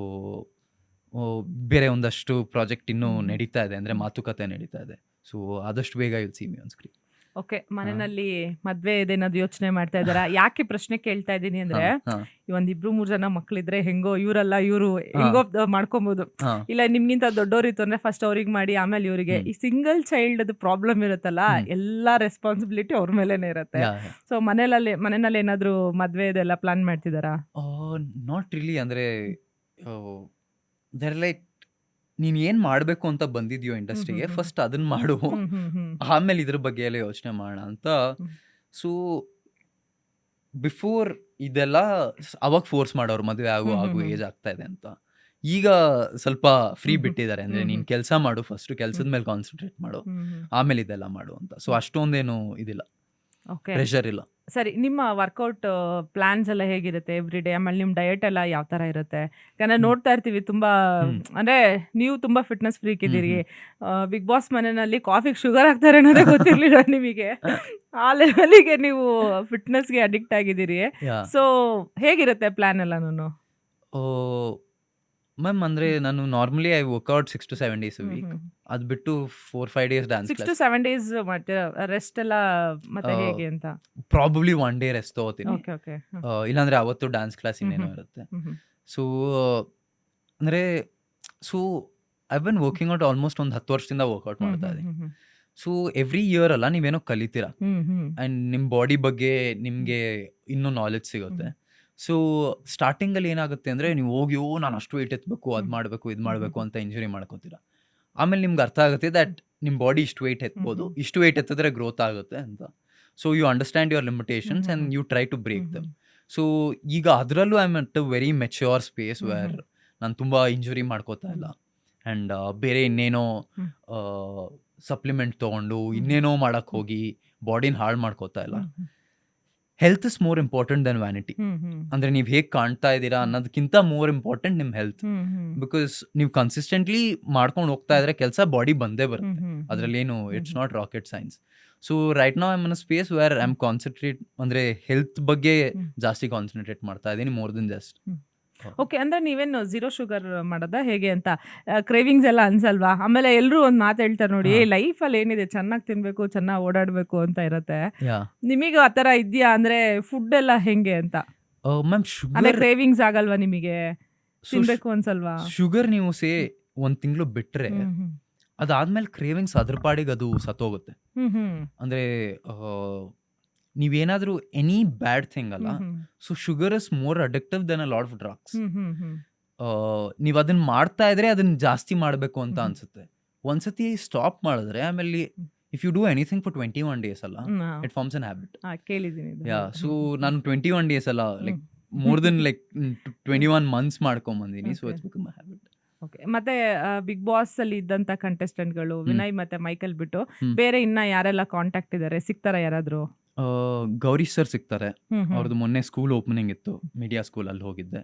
ಬೇರೆ ಒಂದಷ್ಟು ಪ್ರಾಜೆಕ್ಟ್ ಇನ್ನೂ ಹ್ಮ್ ನಡೀತಾ ಇದೆ, ಅಂದರೆ ಹ್ಮ್ ಮಾತುಕತೆ ನಡೀತಾ ಇದೆ. ಸೊ ಆದಷ್ಟು ಬೇಗ U C me on screen. Okay. ಮನೆಯಲ್ಲಿ ಮದ್ವೆ ಇದೇನಾದ್ರು ಯೋಚನೆ ಮಾಡ್ತಾ ಇದ್ದಾರಾ? ಯಾಕೆ ಪ್ರಶ್ನೆ ಕೇಳ್ತಾ ಇದ್ದೀನಿ ಅಂದ್ರೆ, ಹಾಂ ಒಂದಿಬ್ರು 3 ಜನ ಮಕ್ಳಿದ್ರೆ ಹೆಂಗೋ ಇವರಲ್ಲ ಇವರು ಹಾಂ ಹೆಂಗೋ ಮಾಡ್ಕೊಬೋದು. ಹಾಂ ಇಲ್ಲ ನಿಮ್ಗಿಂತ ದೊಡ್ಡೋರಿತ್ತು ಅಂದ್ರೆ ಫಸ್ಟ್ ಅವ್ರಿಗೆ ಮಾಡಿ ಆಮೇಲೆ ಇವರಿಗೆ. ಹ್ಮ್ ಈ ಸಿಂಗಲ್ ಚೈಲ್ಡ್ ಪ್ರಾಬ್ಲಮ್ ಇರುತ್ತಲ್ಲ, ಹ್ಮ್ ಎಲ್ಲಾ ರೆಸ್ಪಾನ್ಸಿಬಿಲಿಟಿ ಅವ್ರ ಮೇಲೇನೆ ಇರುತ್ತೆ. ಯಾ ಸೊ ಮನೆಯಲ್ಲಿ ಏನಾದ್ರು ಮದ್ವೆ ಇದೆಲ್ಲ ಪ್ಲಾನ್ ಮಾಡ್ತಿದಾರಾ? Not really. ಅಂದರೆ ದೇರ್ ಲೈಕ್ ನೀನ್ ಏನ್ ಮಾಡ್ಬೇಕು ಅಂತ ಬಂದಿದ್ಯೋ ಇಂಡಸ್ಟ್ರಿಗೆ ಫಸ್ಟ್ ಅದನ್ನ ಮಾಡು, ಆಮೇಲೆ ಇದ್ರ ಬಗ್ಗೆ ಎಲ್ಲ ಯೋಚನೆ ಮಾಡೋಣ ಅಂತ. ಸೊ ಬಿಫೋರ್ ಇದೆಲ್ಲ ಅವಾಗ ಫೋರ್ಸ್ ಮಾಡೋರು ಮದುವೆ ಆಗು ಏಜ್ ಆಗ್ತಾ ಇದೆ ಅಂತ. ಈಗ ಸ್ವಲ್ಪ ಫ್ರೀ ಬಿಟ್ಟಿದ್ದಾರೆ, ಅಂದ್ರೆ ನೀನ್ ಕೆಲಸ ಮಾಡು, ಫಸ್ಟ್ ಕೆಲ್ಸದ ಮೇಲೆ ಕಾನ್ಸಂಟ್ರೇಟ್ ಮಾಡು, ಆಮೇಲೆ ಇದೆಲ್ಲ ಮಾಡು ಅಂತ. ಸೊ ಅಷ್ಟೊಂದೇನು ಇದಿಲ್ಲ, ಓಕೆ ಪ್ರೆಷರ್ ಇಲ್ಲ. ಸರಿ, ನಿಮ್ಮ ವರ್ಕೌಟ್ ಪ್ಲಾನ್ಸ್ ಎಲ್ಲ ಹೇಗಿರುತ್ತೆ ಎವ್ರಿ ಡೇ? ಆಮೇಲೆ ನಿಮ್ಮ ಡಯಟ್ ಎಲ್ಲ ಯಾವ ಥರ ಇರುತ್ತೆ? ಯಾಕಂದ್ರೆ ನೋಡ್ತಾ ಇರ್ತೀವಿ ತುಂಬ, ಅಂದರೆ ನೀವು ತುಂಬ ಫಿಟ್ನೆಸ್ ಫ್ರೀಕ್ ಇದ್ದೀರಿ. ಬಿಗ್ ಬಾಸ್ ಮನೆಯಲ್ಲಿ ಕಾಫಿಗೆ ಶುಗರ್ ಹಾಕ್ತಾರೆ ಅನ್ನೋದೇ ಗೊತ್ತಿರಲಿಲ್ಲ ನಿಮಗೆ. ಆ ಲೆವೆಲಿಗೆ ನೀವು ಫಿಟ್ನೆಸ್ಗೆ ಅಡಿಕ್ಟ್ ಆಗಿದ್ದೀರಿ. ಸೊ ಹೇಗಿರುತ್ತೆ ಪ್ಲಾನ್ ಎಲ್ಲನೂ? ಮ್ಯಾಮ್ ಅಂದ್ರೆ ನಾನು normally I workout 6 to 7 days a week. ಅದ್ ಬಿಟ್ಟು 4-5 days dance 6 to class. 7 days ಮತ್ತೆ ರೆಸ್ಟ್ ಎಲ್ಲ ಮತ್ತೆ ಹೇಗೆ ಅಂತ? ಪ್ರಾಬಬ್ಲಿ 1 day ರೆಸ್ಟ್ ತಗೋತೀನಿ, ಓಕೆ ಓಕೆ. ಇಲ್ಲಾಂದ್ರೆ ಅವತ್ತು ಡ್ಯಾನ್ಸ್ ಕ್ಲಾಸ್ ಇನ್ನೇನೋ ಇರುತ್ತೆ. ಸೊ ಅಂದ್ರೆ I been working out almost ಒಂದು 10 ವರ್ಷದಿಂದ ವರ್ಕ್ಔಟ್ ಮಾಡ್ತಾ ಇದ್ದೀನಿ. ಸೊ ಎವ್ರಿ ಇಯರ್ ಅಲ್ಲ ನೀವೇನೋ ಕಲಿತೀರಾ, ಅಂಡ್ ನಿಮ್ ಬಾಡಿ ಬಗ್ಗೆ ನಿಮ್ಗೆ ಇನ್ನೂ ನಾಲೆಜ್ ಸಿಗುತ್ತೆ. ಸೊ ಸ್ಟಾರ್ಟಿಂಗ್ ಅಲ್ಲಿ ಏನಾಗುತ್ತೆ ಅಂದ್ರೆ ನೀವು ಹೋಗಿ ನಾನು ಅಷ್ಟು ವೆಯ್ಟ್ ಎತ್ತಬೇಕು, ಅದ್ ಮಾಡ್ಬೇಕು, ಇದ್ ಮಾಡ್ಬೇಕು ಅಂತ ಇಂಜುರಿ ಮಾಡ್ಕೋತೀರಾ. ಆಮೇಲೆ ನಿಮ್ಗೆ ಅರ್ಥ ಆಗುತ್ತೆ ದಟ್ ನಿಮ್ ಬಾಡಿ ಇಷ್ಟು ವೆಯ್ಟ್ ಎತ್ಬೋದು, ಇಷ್ಟು ವೆಯ್ಟ್ ಎತ್ತಿದ್ರೆ ಗ್ರೋತ್ ಆಗುತ್ತೆ ಅಂತ. So you understand your limitations and you try to break them. So ಈಗ ಅದರಲ್ಲೂ I am at a very mature space where ನಾನು ತುಂಬಾ ಇಂಜುರಿ ಮಾಡ್ಕೋತಾ ಇಲ್ಲ, ಅಂಡ್ ಬೇರೆ ಇನ್ನೇನೋ ಸಪ್ಲಿಮೆಂಟ್ ತಗೊಂಡು ಇನ್ನೇನೋ ಮಾಡಕ್ ಹೋಗಿ ಬಾಡಿನ ಹಾಳು ಮಾಡ್ಕೋತಾ ಇಲ್ಲ. Health is more important than vanity. ಅಂದ್ರೆ ನೀವು ಹೇಗೆ ಕಾಣ್ತಾ ಇದ್ದೀರಾ ಅನ್ನೋದಕ್ಕಿಂತ ಮೋರ್ ಇಂಪಾರ್ಟೆಂಟ್ ನಿಮ್ ಹೆಲ್ತ್. ಬಿಕಾಸ್ ನೀವು ಕನ್ಸಿಸ್ಟೆಂಟ್ಲಿ ಮಾಡ್ಕೊಂಡು ಹೋಗ್ತಾ ಇದ್ರೆ ಕೆಲಸ ಬಾಡಿ ಬಂದೇ ಬರುತ್ತೆ, ಅದ್ರಲ್ಲಿ ಏನು it's not rocket science. So right now I am in a space where I am concentrate, ಅಂದ್ರೆ ಹೆಲ್ತ್ ಬಗ್ಗೆ ಜಾಸ್ತಿ ಕಾನ್ಸಂಟ್ರೇಟ್ ಮಾಡ್ತಾ ಇದ್ದೀನಿ ಮೋರ್ ದೆನ್ ಜಸ್ಟ್. ಓಕೆ, ಅಂದ್ರೆ ನೀವೇನು ಝೀರೋ ಶುಗರ್ ಮಾಡೋದಾ ಹೇಗೆ ಅಂತ? ಕ್ರೇವಿಂಗ್ಸ್ ಎಲ್ಲ ಅನ್ಸಲ್ವಾ? ಆಮೇಲೆ ಎಲ್ಲರೂ ಒಂದು ಮಾತು ಹೇಳ್ತಾರೆ ನೋಡಿ, ಲೈಫಲ್ಲಿ ಏನಿದೆ ಚೆನ್ನಾಗಿ ತಿನ್ಬೇಕು, ಚೆನ್ನಾಗಿ ಓಡಾಡಬೇಕು ಅಂತ ಇರುತ್ತೆ. ನಿಮಗೆ ಆ ಥರ ಇದೆಯಾ? ಅಂದ್ರೆ ಫುಡ್ ಎಲ್ಲ ಹೆಂಗೆ ಅಂತ? ಮ್ಯಾಮ್ ಅಂದ್ರೆ ಶುಗರ್ ಕ್ರೇವಿಂಗ್ಸ್ ಆಗಲ್ವಾ ನಿಮಗೆ? ತಿನ್ಬೇಕು ಅನ್ಸಲ್ವಾ? ಶುಗರ್ ನೀವು ಒಂದ್ ತಿಂಗಳು ಬಿಟ್ರೆ ಅದಾದ್ಮೇಲೆ ಕ್ರೇವಿಂಗ್ಸ್ ಅದ್ರ ಪಾಡಿಗೆ ಅದು ಸತ್ತೋಗುತ್ತೆ. ಅಂದ್ರೆ ನೀವೇನಾದ್ರೂ ಎನಿ ಬ್ಯಾಡ್ ಥಿಂಗ್ ಅಲ್ಲ, so sugar is more addictive than a lot of drugs. ನೀವು ಅದನ್ನ ಮಾಡ್ತಾ ಇದ್ರೆ ಅದನ್ನ ಜಾಸ್ತಿ ಮಾಡಬೇಕು ಅಂತ ಅನ್ಸುತ್ತೆ. ಒಂದ್ಸತಿ ಸ್ಟಾಪ್ ಮಾಡಿದ್ರೆ ಆಮೇಲೆ if you do anything for 21 days ಅಲ್ಲ, ಇಟ್ ಫಾರ್ಮ್ಸ್ ಅನ್ ಹ್ಯಾಬಿಟ್. ಕೇಳಿದ್ದೀನಿ. ಸೊ ನಾನು 21 days ಅಲ್ಲ, like more than like 21 months ಮಾಡ್ಕೊಂಬಂದಿನಿ. So it's become a habit. Okay, ಮತ್ತೆ ಬಿಗ್ ಬಾಸ್ ಅಲ್ಲಿ ಇದ್ದಂತ ಕಂಟೆಸ್ಟೆಂಟ್ಗಳು ವಿನಯ್ ಮತ್ತೆ ಮೈಕಲ್ ಬಿಟ್ಟು ಬೇರೆ ಇನ್ನ ಯಾರೆಲ್ಲ ಕಾಂಟ್ಯಾಕ್ಟ್ ಇದಾರೆ? ಸಿಗ್ತಾರ ಯಾರಾದ್ರೂ? ಗೌರಿ ಸರ್ ಸಿಗ್ತಾರೆ, ಅವ್ರದ್ದು ಮೊನ್ನೆ ಸ್ಕೂಲ್ ಓಪನಿಂಗ್ ಇತ್ತು, ಮೀಡಿಯಾ ಸ್ಕೂಲ್, ಅಲ್ಲಿ ಹೋಗಿದ್ದೆ.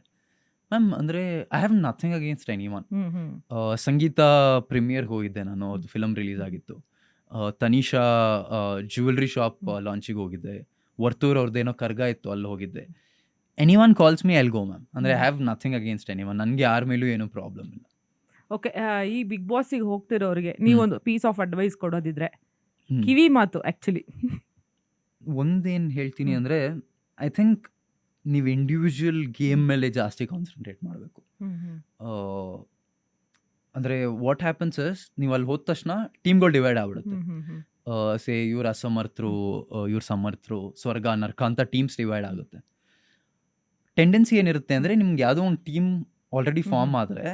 ಮ್ಯಾಮ್ ಅಂದ್ರೆ I have nothing against any one. Sangeetha premiere ಹೋಗಿದ್ದೆ ನಾನು, ಅವ್ರದ್ದು ಫಿಲಮ್ ರಿಲೀಸ್ ಆಗಿತ್ತು. ತನಿಷಾ ಜ್ಯುವೆಲ್ರಿ ಶಾಪ್ ಲಾಂಚಿಗೆ ಹೋಗಿದ್ದೆ. ವರ್ತೂರ್ ಅವ್ರದ್ದೇನೋ ಕರ್ಗ ಇತ್ತು, ಅಲ್ಲಿ ಹೋಗಿದ್ದೆ. Anyone calls me I'll go ma'am. ಅಂದ್ರೆ I have nothing against any one, ನನಗೆ ಯಾರ ಮೇಲೂ ಏನೂ ಪ್ರಾಬ್ಲಮ್ ಇಲ್ಲ. ಓಕೆ, ಈ ಬಿಗ್ ಬಾಸ್ಗೆ ಹೋಗ್ತಿರೋರಿಗೆ ನೀವೊಂದು ಪೀಸ್ ಆಫ್ ಅಡ್ವೈಸ್ ಕೊಡೋದಿದ್ರೆ, ಕಿವಿ ಮಾತು ಆಕ್ಚುಲಿ ಒಂದೇನು ಹೇಳ್ತೀನಿ ಅಂದರೆ, ಐ ಥಿಂಕ್ ನೀವು ಇಂಡಿವಿಜುವಲ್ ಗೇಮ್ ಮೇಲೆ ಜಾಸ್ತಿ ಕಾನ್ಸಂಟ್ರೇಟ್ ಮಾಡಬೇಕು. ಅಂದರೆ ವಾಟ್ ಹ್ಯಾಪನ್ಸ್ ಇಸ್, ನೀವು ಅಲ್ಲಿ ಹೋದ ತಕ್ಷಣ ಟೀಮ್ಗಳು ಡಿವೈಡ್ ಆಗ್ಬಿಡುತ್ತೆ. ಸೇ ಇವ್ರು ಅಸಮರ್ಥರು, ಇವ್ರು ಸಮರ್ಥರು, ಸ್ವರ್ಗ ನರ್ಕ ಅಂತ ಟೀಮ್ಸ್ ಡಿವೈಡ್ ಆಗುತ್ತೆ. ಟೆಂಡೆನ್ಸಿ ಏನಿರುತ್ತೆ ಅಂದರೆ, ನಿಮ್ಗೆ ಯಾವುದೋ ಒಂದು ಟೀಮ್ ಆಲ್ರೆಡಿ ಫಾರ್ಮ್ ಆದರೆ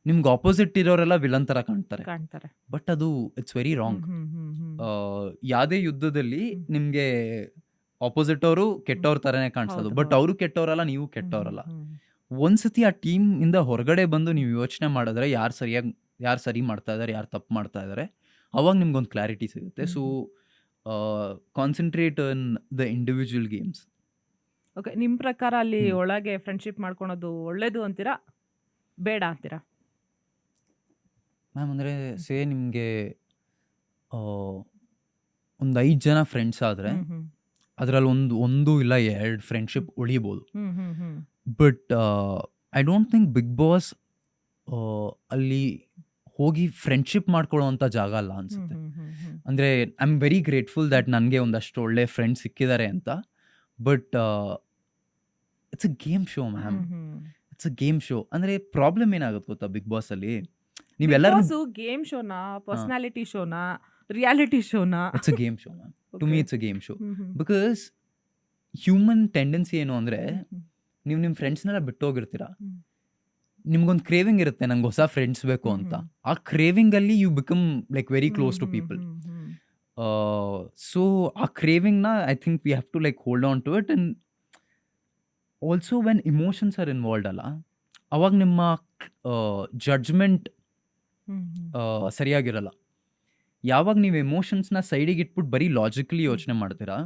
ನಿಮ್ಗೆ ಆಪೋಸಿಟ್ ಇರೋರೆಲ್ಲ ವಿಲನ್ ಥರ ಕಾಣ್ತಾರೆ. ಬಟ್ ಅದು ಇಟ್ಸ್ ವೆರಿ ರಾಂಗ್. ಯಾವುದೇ ಯುದ್ಧದಲ್ಲಿ ನಿಮಗೆ ಆಪೋಸಿಟ್ ಅವರು ಕೆಟ್ಟವ್ರ ಥರನೇ ಕಾಣಿಸೋದು, ಬಟ್ ಅವರು ಕೆಟ್ಟವರಲ್ಲ, ನೀವು ಕೆಟ್ಟವರಲ್ಲ. ಒಂದ್ಸತಿ ಆ ಟೀಮ್ ಇಂದ ಹೊರಗಡೆ ಬಂದು ನೀವು ಯೋಚನೆ ಮಾಡಿದ್ರೆ ಯಾರು ಸರಿ ಮಾಡ್ತಾ ಇದ್ದಾರೆ, ಯಾರು ತಪ್ಪು ಮಾಡ್ತಾ ಇದ್ದಾರೆ, ಅವಾಗ ನಿಮ್ಗೊಂದು ಕ್ಲಾರಿಟಿ ಸಿಗುತ್ತೆ. So concentrate on the individual games. Okay, ನಿಮ್ಮ ಪ್ರಕಾರ ಅಲ್ಲಿ ಒಳಗೆ ಫ್ರೆಂಡ್ಶಿಪ್ ಮಾಡ್ಕೊಳೋದು ಒಳ್ಳೇದು ಅಂತೀರಾ, ಬೇಡ ಅಂತೀರಾ? ಮ್ಯಾಮ್ ಅಂದರೆ ನಿಮಗೆ ಒಂದು 5 ಜನ ಫ್ರೆಂಡ್ಸ್ ಆದರೆ ಅದರಲ್ಲಿ ಒಂದು ಇಲ್ಲ 2 ಫ್ರೆಂಡ್ಶಿಪ್ ಉಳಿಬೋದು. But I don't think big boss ಅಲ್ಲಿ ಹೋಗಿ ಫ್ರೆಂಡ್ಶಿಪ್ ಮಾಡ್ಕೊಳ್ಳೋವಂಥ ಜಾಗ ಅಲ್ಲ ಅನಿಸುತ್ತೆ. ಅಂದರೆ I am very grateful that ನನಗೆ ಒಂದಷ್ಟು ಒಳ್ಳೆ ಫ್ರೆಂಡ್ಸ್ ಸಿಕ್ಕಿದ್ದಾರೆ ಅಂತ. But it's a game show ma'am, it's a game show. ಅಂದರೆ ಪ್ರಾಬ್ಲಮ್ ಏನಾಗುತ್ತೆ ಗೊತ್ತಾ ಬಿಗ್ ಬಾಸಲ್ಲಿ, ನೀವೆಲ್ಲರೂ ಗೇಮ್ ಶೋನಾ, ಪರ್ಸನಾಲಿಟಿ ಶೋನಾ, ರಿಯಾಲಿಟಿ ಶೋನಾ? It's a game show ma'am. To me it's a game show. Because human tendency ಏನು ಅಂದರೆ, ನೀವು ನಿಮ್ಮ ಫ್ರೆಂಡ್ಸ್ನೆಲ್ಲ ಬಿಟ್ಟು ಹೋಗಿರ್ತೀರಾ, ನಿಮ್ಗೊಂದು ಕ್ರೇವಿಂಗ್ ಇರುತ್ತೆ ನಂಗೆ ಹೊಸ ಫ್ರೆಂಡ್ಸ್ ಬೇಕು ಅಂತ. ಆ ಕ್ರೇವಿಂಗ್ ಅಲ್ಲಿ you become like very close to people. So ಆ ಕ್ರೇವಿಂಗ್ನ I think we have to like hold on to it. And also when emotions are involved ಅಲ್ಲ, ಅವಾಗ ನಿಮ್ಮ ಜಡ್ಜ್ಮೆಂಟ್ ಸರಿಯಾಗಿರಲ್ಲ. ಯಾವಾಗ ನೀವು ಎಮೋಷನ್ಸ್ನ ಸೈಡಿಗೆ ಇಟ್ಬಿಟ್ಟು ಬರೀ ಲಾಜಿಕಲಿ ಯೋಚನೆ ಮಾಡ್ತೀರಾ,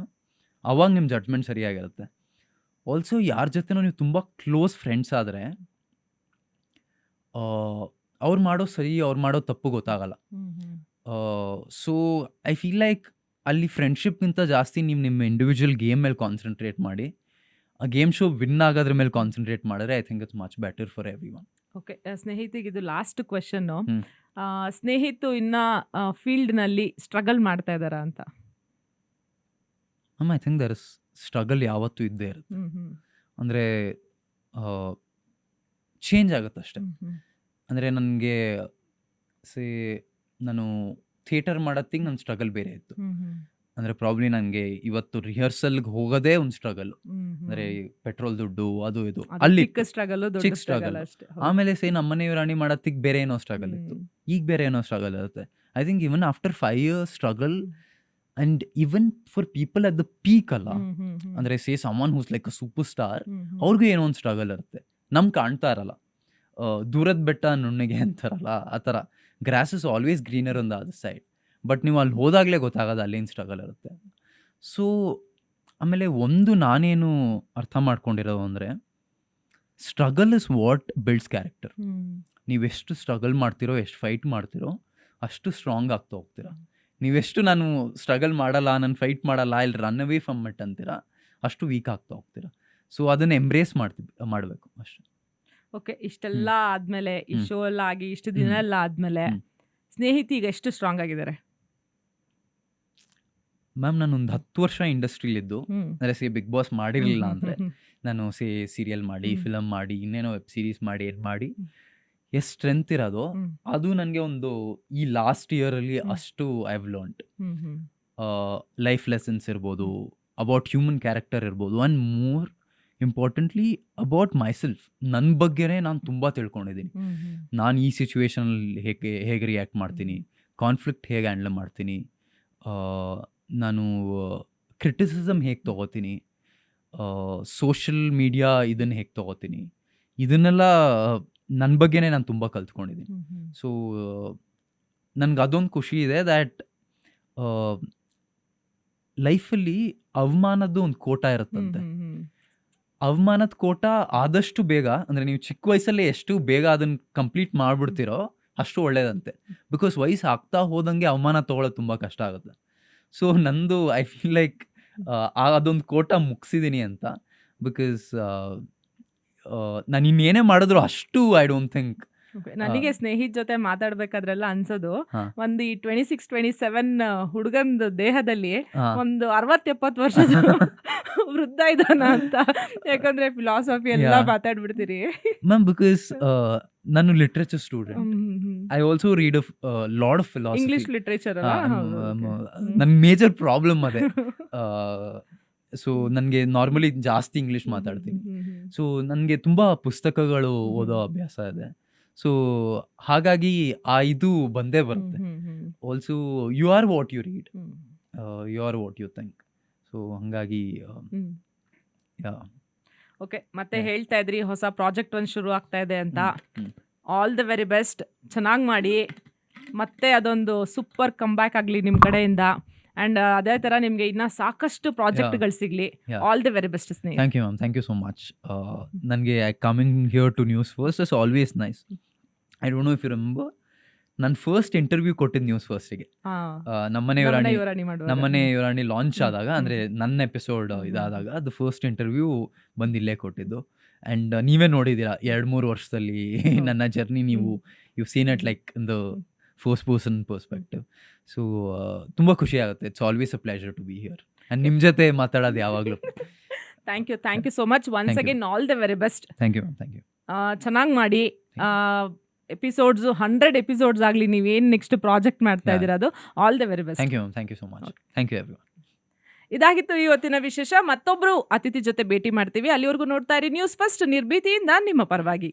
ಅವಾಗ ನಿಮ್ಮ ಜಡ್ಜ್ಮೆಂಟ್ ಸರಿಯಾಗಿರುತ್ತೆ. ಆಲ್ಸೋ ಯಾರ ಜೊತೆನೂ ನೀವು ತುಂಬ ಕ್ಲೋಸ್ ಫ್ರೆಂಡ್ಸ್ ಆದರೆ ಅವ್ರು ಮಾಡೋ ಸರಿ ಅವ್ರು ಮಾಡೋ ತಪ್ಪು ಗೊತ್ತಾಗಲ್ಲ. ಸೊ ಐ ಫೀಲ್ ಲೈಕ್ ಅಲ್ಲಿ ಫ್ರೆಂಡ್ಶಿಪ್ಗಿಂತ ಜಾಸ್ತಿ ನೀವು ನಿಮ್ಮ ಇಂಡಿವಿಜುವಲ್ ಗೇಮ್ ಮೇಲೆ ಕಾನ್ಸಂಟ್ರೇಟ್ ಮಾಡಿ, ಆ ಗೇಮ್ ಶೋ ವಿನ್ ಆಗೋದ್ರ ಮೇಲೆ ಕಾನ್ಸಂಟ್ರೇಟ್ ಮಾಡಿದ್ರೆ I think it's much better for everyone. Okay, ಸ್ನೇಹಿತಿಗೆ ಇದು ಲಾಸ್ಟ್ ಕ್ವೆಶನ್ನು. ಸ್ನೇಹಿತು ಇನ್ನ ಫೀಲ್ಡ್ನಲ್ಲಿ ಸ್ಟ್ರಗಲ್ ಮಾಡ್ತಾ ಇದ್ದಾರಾ ಅಂತ? I think there is struggle ಯಾವತ್ತೂ ಇದ್ದೇ ಇರುತ್ತೆ. ಅಂದರೆ ಚೇಂಜ್ ಆಗುತ್ತೆ ಅಷ್ಟೆ. ಅಂದರೆ ನನಗೆ ನಾನು ಥಿಯೇಟರ್ ಮಾಡೋತ್ತಿಗೆ ನನ್ನ ಸ್ಟ್ರಗಲ್ ಬೇರೆ ಇತ್ತು. ಅಂದರೆ ಪ್ರಾಬ್ಲಿ ನನಗೆ ಇವತ್ತು ರಿಹರ್ಸಲ್ಗೆ ಹೋಗೋದೇ ಒಂದು ಸ್ಟ್ರಗಲ್. ಅಂದರೆ ಪೆಟ್ರೋಲ್ ದುಡ್ಡು ಅದು ಇದು ಅಲ್ಲಿ ಚಿಕ್ಕ ಸ್ಟ್ರಗಲ್, ಚಿಕ್ಕ ಸ್ಟ್ರಗಲ್. ಆಮೇಲೆ ನಮ್ಮನೆಯವ್ರ ರಾಣಿ ಮಾಡೋತ್ತಿಗೆ ಬೇರೆ ಏನೋ ಸ್ಟ್ರಗಲ್ ಇತ್ತು, ಈಗ ಬೇರೆ ಏನೋ ಸ್ಟ್ರಗಲ್ ಇರುತ್ತೆ. I think even after 5 years struggle and even for people at the peak ಅಲ್ಲ, ಅಂದರೆ someone who's like a super star, ಅವ್ರಿಗೂ ಏನೋ ಒಂದು ಸ್ಟ್ರಗಲ್ ಇರುತ್ತೆ. ನಮ್ಗೆ ಕಾಣ್ತಾ ಇರಲ್ಲ. ದೂರದ ಬೆಟ್ಟ ನುಣ್ಣಗೆ ಅಂತಾರಲ್ಲ, ಆ ಥರ grass is always greener on the other side. But ನೀವು ಅಲ್ಲಿ ಹೋದಾಗಲೇ ಗೊತ್ತಾಗೋದು ಅಲ್ಲೇನು ಸ್ಟ್ರಗಲ್ ಇರುತ್ತೆ. ಸೊ ಆಮೇಲೆ ಒಂದು ನಾನೇನು ಅರ್ಥ ಮಾಡ್ಕೊಂಡಿರೋದು ಅಂದರೆ, struggle is what builds character. ನೀವೆಷ್ಟು ಸ್ಟ್ರಗಲ್ ಮಾಡ್ತಿರೋ, ಎಷ್ಟು ಫೈಟ್ ಮಾಡ್ತಿರೋ, ಅಷ್ಟು ಸ್ಟ್ರಾಂಗ್ ಆಗ್ತಾ ಹೋಗ್ತೀರಾ. ನೀವೆಷ್ಟು ನಾನು ಸ್ಟ್ರಗಲ್ ಮಾಡಲ್ಲ, ನಾನು ಫೈಟ್ ಮಾಡಲ್ಲ, ಇಲ್ಲಿ ರನ್ ಅವೇ ಫ್ರಮ್ ಇಟ್ ಅಂತೀರಾ, ಅಷ್ಟು ವೀಕ್ ಆಗ್ತಾ ಹೋಗ್ತೀರಾ. ಸೊ ಅದನ್ನು ಎಂಬ್ರೇಸ್ ಮಾಡಬೇಕು ಅಷ್ಟೇ. ಓಕೆ, ಇಷ್ಟೆಲ್ಲ ಆದ್ಮೇಲೆ, ಈ ಶೋ ಎಲ್ಲ ಆಗಿ ಇಷ್ಟು ದಿನ ಎಲ್ಲ ಆದ್ಮೇಲೆ ಸ್ನೇಹಿತಿ ಈಗ ಎಷ್ಟು ಸ್ಟ್ರಾಂಗ್ ಆಗಿದ್ದಾರೆ? ಮ್ಯಾಮ್ ನಾನೊಂದು 10 ವರ್ಷ ಇಂಡಸ್ಟ್ರಿಲಿದ್ದು, ಅಂದರೆ ಬಿಗ್ ಬಾಸ್ ಮಾಡಿರಲಿಲ್ಲ ಅಂದರೆ ನಾನು ಸೀರಿಯಲ್ ಮಾಡಿ, ಫಿಲಮ್ ಮಾಡಿ, ಇನ್ನೇನೋ ವೆಬ್ ಸೀರೀಸ್ ಮಾಡಿ, ಏನು ಮಾಡಿ ಎಷ್ಟು ಸ್ಟ್ರೆಂತ್ ಇರೋದು, ಅದು ನನಗೆ ಒಂದು ಈ ಲಾಸ್ಟ್ ಇಯರಲ್ಲಿ ಅಷ್ಟು I have learned. Life lessons ಇರ್ಬೋದು, ಅಬೌಟ್ ಹ್ಯೂಮನ್ ಕ್ಯಾರೆಕ್ಟರ್ ಇರ್ಬೋದು, and more importantly about myself. ನನ್ನ ಬಗ್ಗೆನೇ ನಾನು ತುಂಬ ತಿಳ್ಕೊಂಡಿದ್ದೀನಿ. ನಾನು ಈ ಸಿಚುವೇಶನಲ್ಲಿ ಹೇಗೆ ರಿಯಾಕ್ಟ್ ಮಾಡ್ತೀನಿ, ಕಾನ್ಫ್ಲಿಕ್ಟ್ ಹೇಗೆ ಹ್ಯಾಂಡಲ್ ಮಾಡ್ತೀನಿ, ನಾನು ಕ್ರಿಟಿಸಿಸಮ್ ಹೇಗೆ ತೊಗೋತೀನಿ, ಸೋಷಿಯಲ್ ಮೀಡಿಯಾ ಇದನ್ನು ಹೇಗೆ ತೊಗೋತೀನಿ, ಇದನ್ನೆಲ್ಲ ನನ್ನ ಬಗ್ಗೆನೇ ನಾನು ತುಂಬ ಕಲ್ತ್ಕೊಂಡಿದ್ದೀನಿ. ಸೊ ನನಗೆ ಅದೊಂದು ಖುಷಿ ಇದೆ ದ್ಯಾಟ್ ಲೈಫಲ್ಲಿ ಅವಮಾನದ್ದು ಒಂದು ಕೋಟ ಇರುತ್ತಂತೆ. ಅವಮಾನದ ಕೋಟ ಆದಷ್ಟು ಬೇಗ, ಅಂದರೆ ನೀವು ಚಿಕ್ಕ ವಯಸ್ಸಲ್ಲೇ ಎಷ್ಟು ಬೇಗ ಅದನ್ನು ಕಂಪ್ಲೀಟ್ ಮಾಡಿಬಿಡ್ತೀರೋ ಅಷ್ಟು ಒಳ್ಳೇದಂತೆ. ಬಿಕಾಸ್ ವಯಸ್ಸು ಆಗ್ತಾ ಹೋದಂಗೆ ಅವಮಾನ ತೊಗೊಳ್ಳೋದು ತುಂಬ ಕಷ್ಟ ಆಗುತ್ತೆ. ಸೊ ನಂದು ಐ ಫೀಲ್ ಲೈಕ್ ಅದೊಂದು ಕೋಟ ಮುಗಿಸಿದ್ದೀನಿ ಅಂತ. ಬಿಕಾಸ್ ನಾನು ಇನ್ನೇನೇ ಮಾಡಿದ್ರು ಅಷ್ಟು ಐ ಡೋಂಟ್ ಥಿಂಕ್. ನನಗೆ ಸ್ನೇಹಿತ ಜೊತೆ ಮಾತಾಡ್ಬೇಕಾದ್ರೆಲ್ಲ ಅನ್ಸೋದು, ಒಂದು ಈ 26-27 ಹುಡುಗಂದು ದೇಹದಲ್ಲಿ ಒಂದು 60-70 ವರ್ಷದ ವೃದ್ಧ ಇದ್ದಾನ ಅಂತ. ಯಾಕಂದ್ರೆ ಫಿಲಾಸಫಿ ಎಲ್ಲ ಮಾತಾಡ್ಬಿಡ್ತೀರಿ ಮ್ಯಾಮ್. ಬಿಕಾಸ್ ನಾನು literature student, I also read lot of philosophy, English literature. ನನ್ನ ಮೇಜರ್ ಪ್ರಾಬ್ಲಮ್ ಅದೇ. ಸೊ ನನಗೆ ನಾರ್ಮಲಿ ಜಾಸ್ತಿ ಇಂಗ್ಲೀಷ್ ಮಾತಾಡ್ತೀನಿ. ಸೊ ನನಗೆ ತುಂಬ ಪುಸ್ತಕಗಳು ಓದೋ ಅಭ್ಯಾಸ ಇದೆ. ಸೊ ಹಾಗಾಗಿ ಇದು ಬಂದೇ ಬರುತ್ತೆ. Also you are what you read, you are what you think. So ಹಾಗಾಗಿ ಓಕೆ, ಮತ್ತೆ ಹೇಳ್ತಾ ಇದ್ರಿ ಹೊಸ ಪ್ರಾಜೆಕ್ಟ್ ಒಂದು ಶುರು ಆಗ್ತಾ ಇದೆ ಅಂತ. ಆಲ್ ದ ವೆರಿ ಬೆಸ್ಟ್, ಚೆನ್ನಾಗಿ ಮಾಡಿ, ಮತ್ತೆ ಅದೊಂದು ಸೂಪರ್ ಕಮ್ಬ್ಯಾಕ್ ಆಗಲಿ ನಿಮ್ಮ ಕಡೆಯಿಂದ. ಅಂಡ್ ಅದೇ ತರ ನಿಮ್ಗೆ ಇನ್ನ ಸಾಕಷ್ಟು ಪ್ರಾಜೆಕ್ಟ್ಗಳು ಸಿಗ್ಲಿ. All the very best Snehith. Thank you ma'am, thank you so much. ನನಗೆ coming here to News First is always nice. I don't know if you remember, ನಾನು ಫಸ್ಟ್ ಇಂಟರ್ವ್ಯೂ ಕೊಟ್ಟಿದ್ದು ನ್ಯೂಸ್ ಫಸ್ಟಿಗೆ. ನಮ್ಮನೆ ಯುವರಾಣಿ ಲಾಂಚ್ ಆದಾಗ, ಅಂದರೆ ನನ್ನ ಎಪಿಸೋಡ್ ಇದಾದಾಗ, ಅದು ಫಸ್ಟ್ ಇಂಟರ್ವ್ಯೂ ಬಂದು ಇಲ್ಲೇ ಕೊಟ್ಟಿದ್ದು. ಆ್ಯಂಡ್ ನೀವೇ ನೋಡಿದ್ದೀರಾ 2-3 ವರ್ಷದಲ್ಲಿ ನನ್ನ journey. You seen it like in the first person perspective. So ತುಂಬ ಖುಷಿ ಆಗುತ್ತೆ. It's always a pleasure to be here and ನಿಮ್ಮ ಜೊತೆ ಮಾತಾಡೋದು ಯಾವಾಗಲೂ. Thank you so much once again. All the very best. Thank you ma'am, thank you. ಚೆನ್ನಾಗಿ ಮಾಡಿ. Episodes 100 episodes ಆಗಲಿ, ನೀವೇನು ನೆಕ್ಸ್ಟ್ ಪ್ರಾಜೆಕ್ಟ್ ಮಾಡ್ತಾ ಇದ್ದೀರಾ, ಅದು all the very best. Thank you ma'am, thank you so much. Thank you everyone. ಇದಾಗಿತ್ತು ಇವತ್ತಿನ ವಿಶೇಷ. ಮತ್ತೊಬ್ರು ಅತಿಥಿ ಜೊತೆ ಭೇಟಿ ಮಾಡ್ತೀವಿ. ಅಲ್ಲಿವರೆಗೂ ನೋಡ್ತಾ ಇರಿ ನ್ಯೂಸ್ ಫಸ್ಟ್, ನಿರ್ಭೀತಿಯಿಂದ ನಿಮ್ಮ ಪರವಾಗಿ.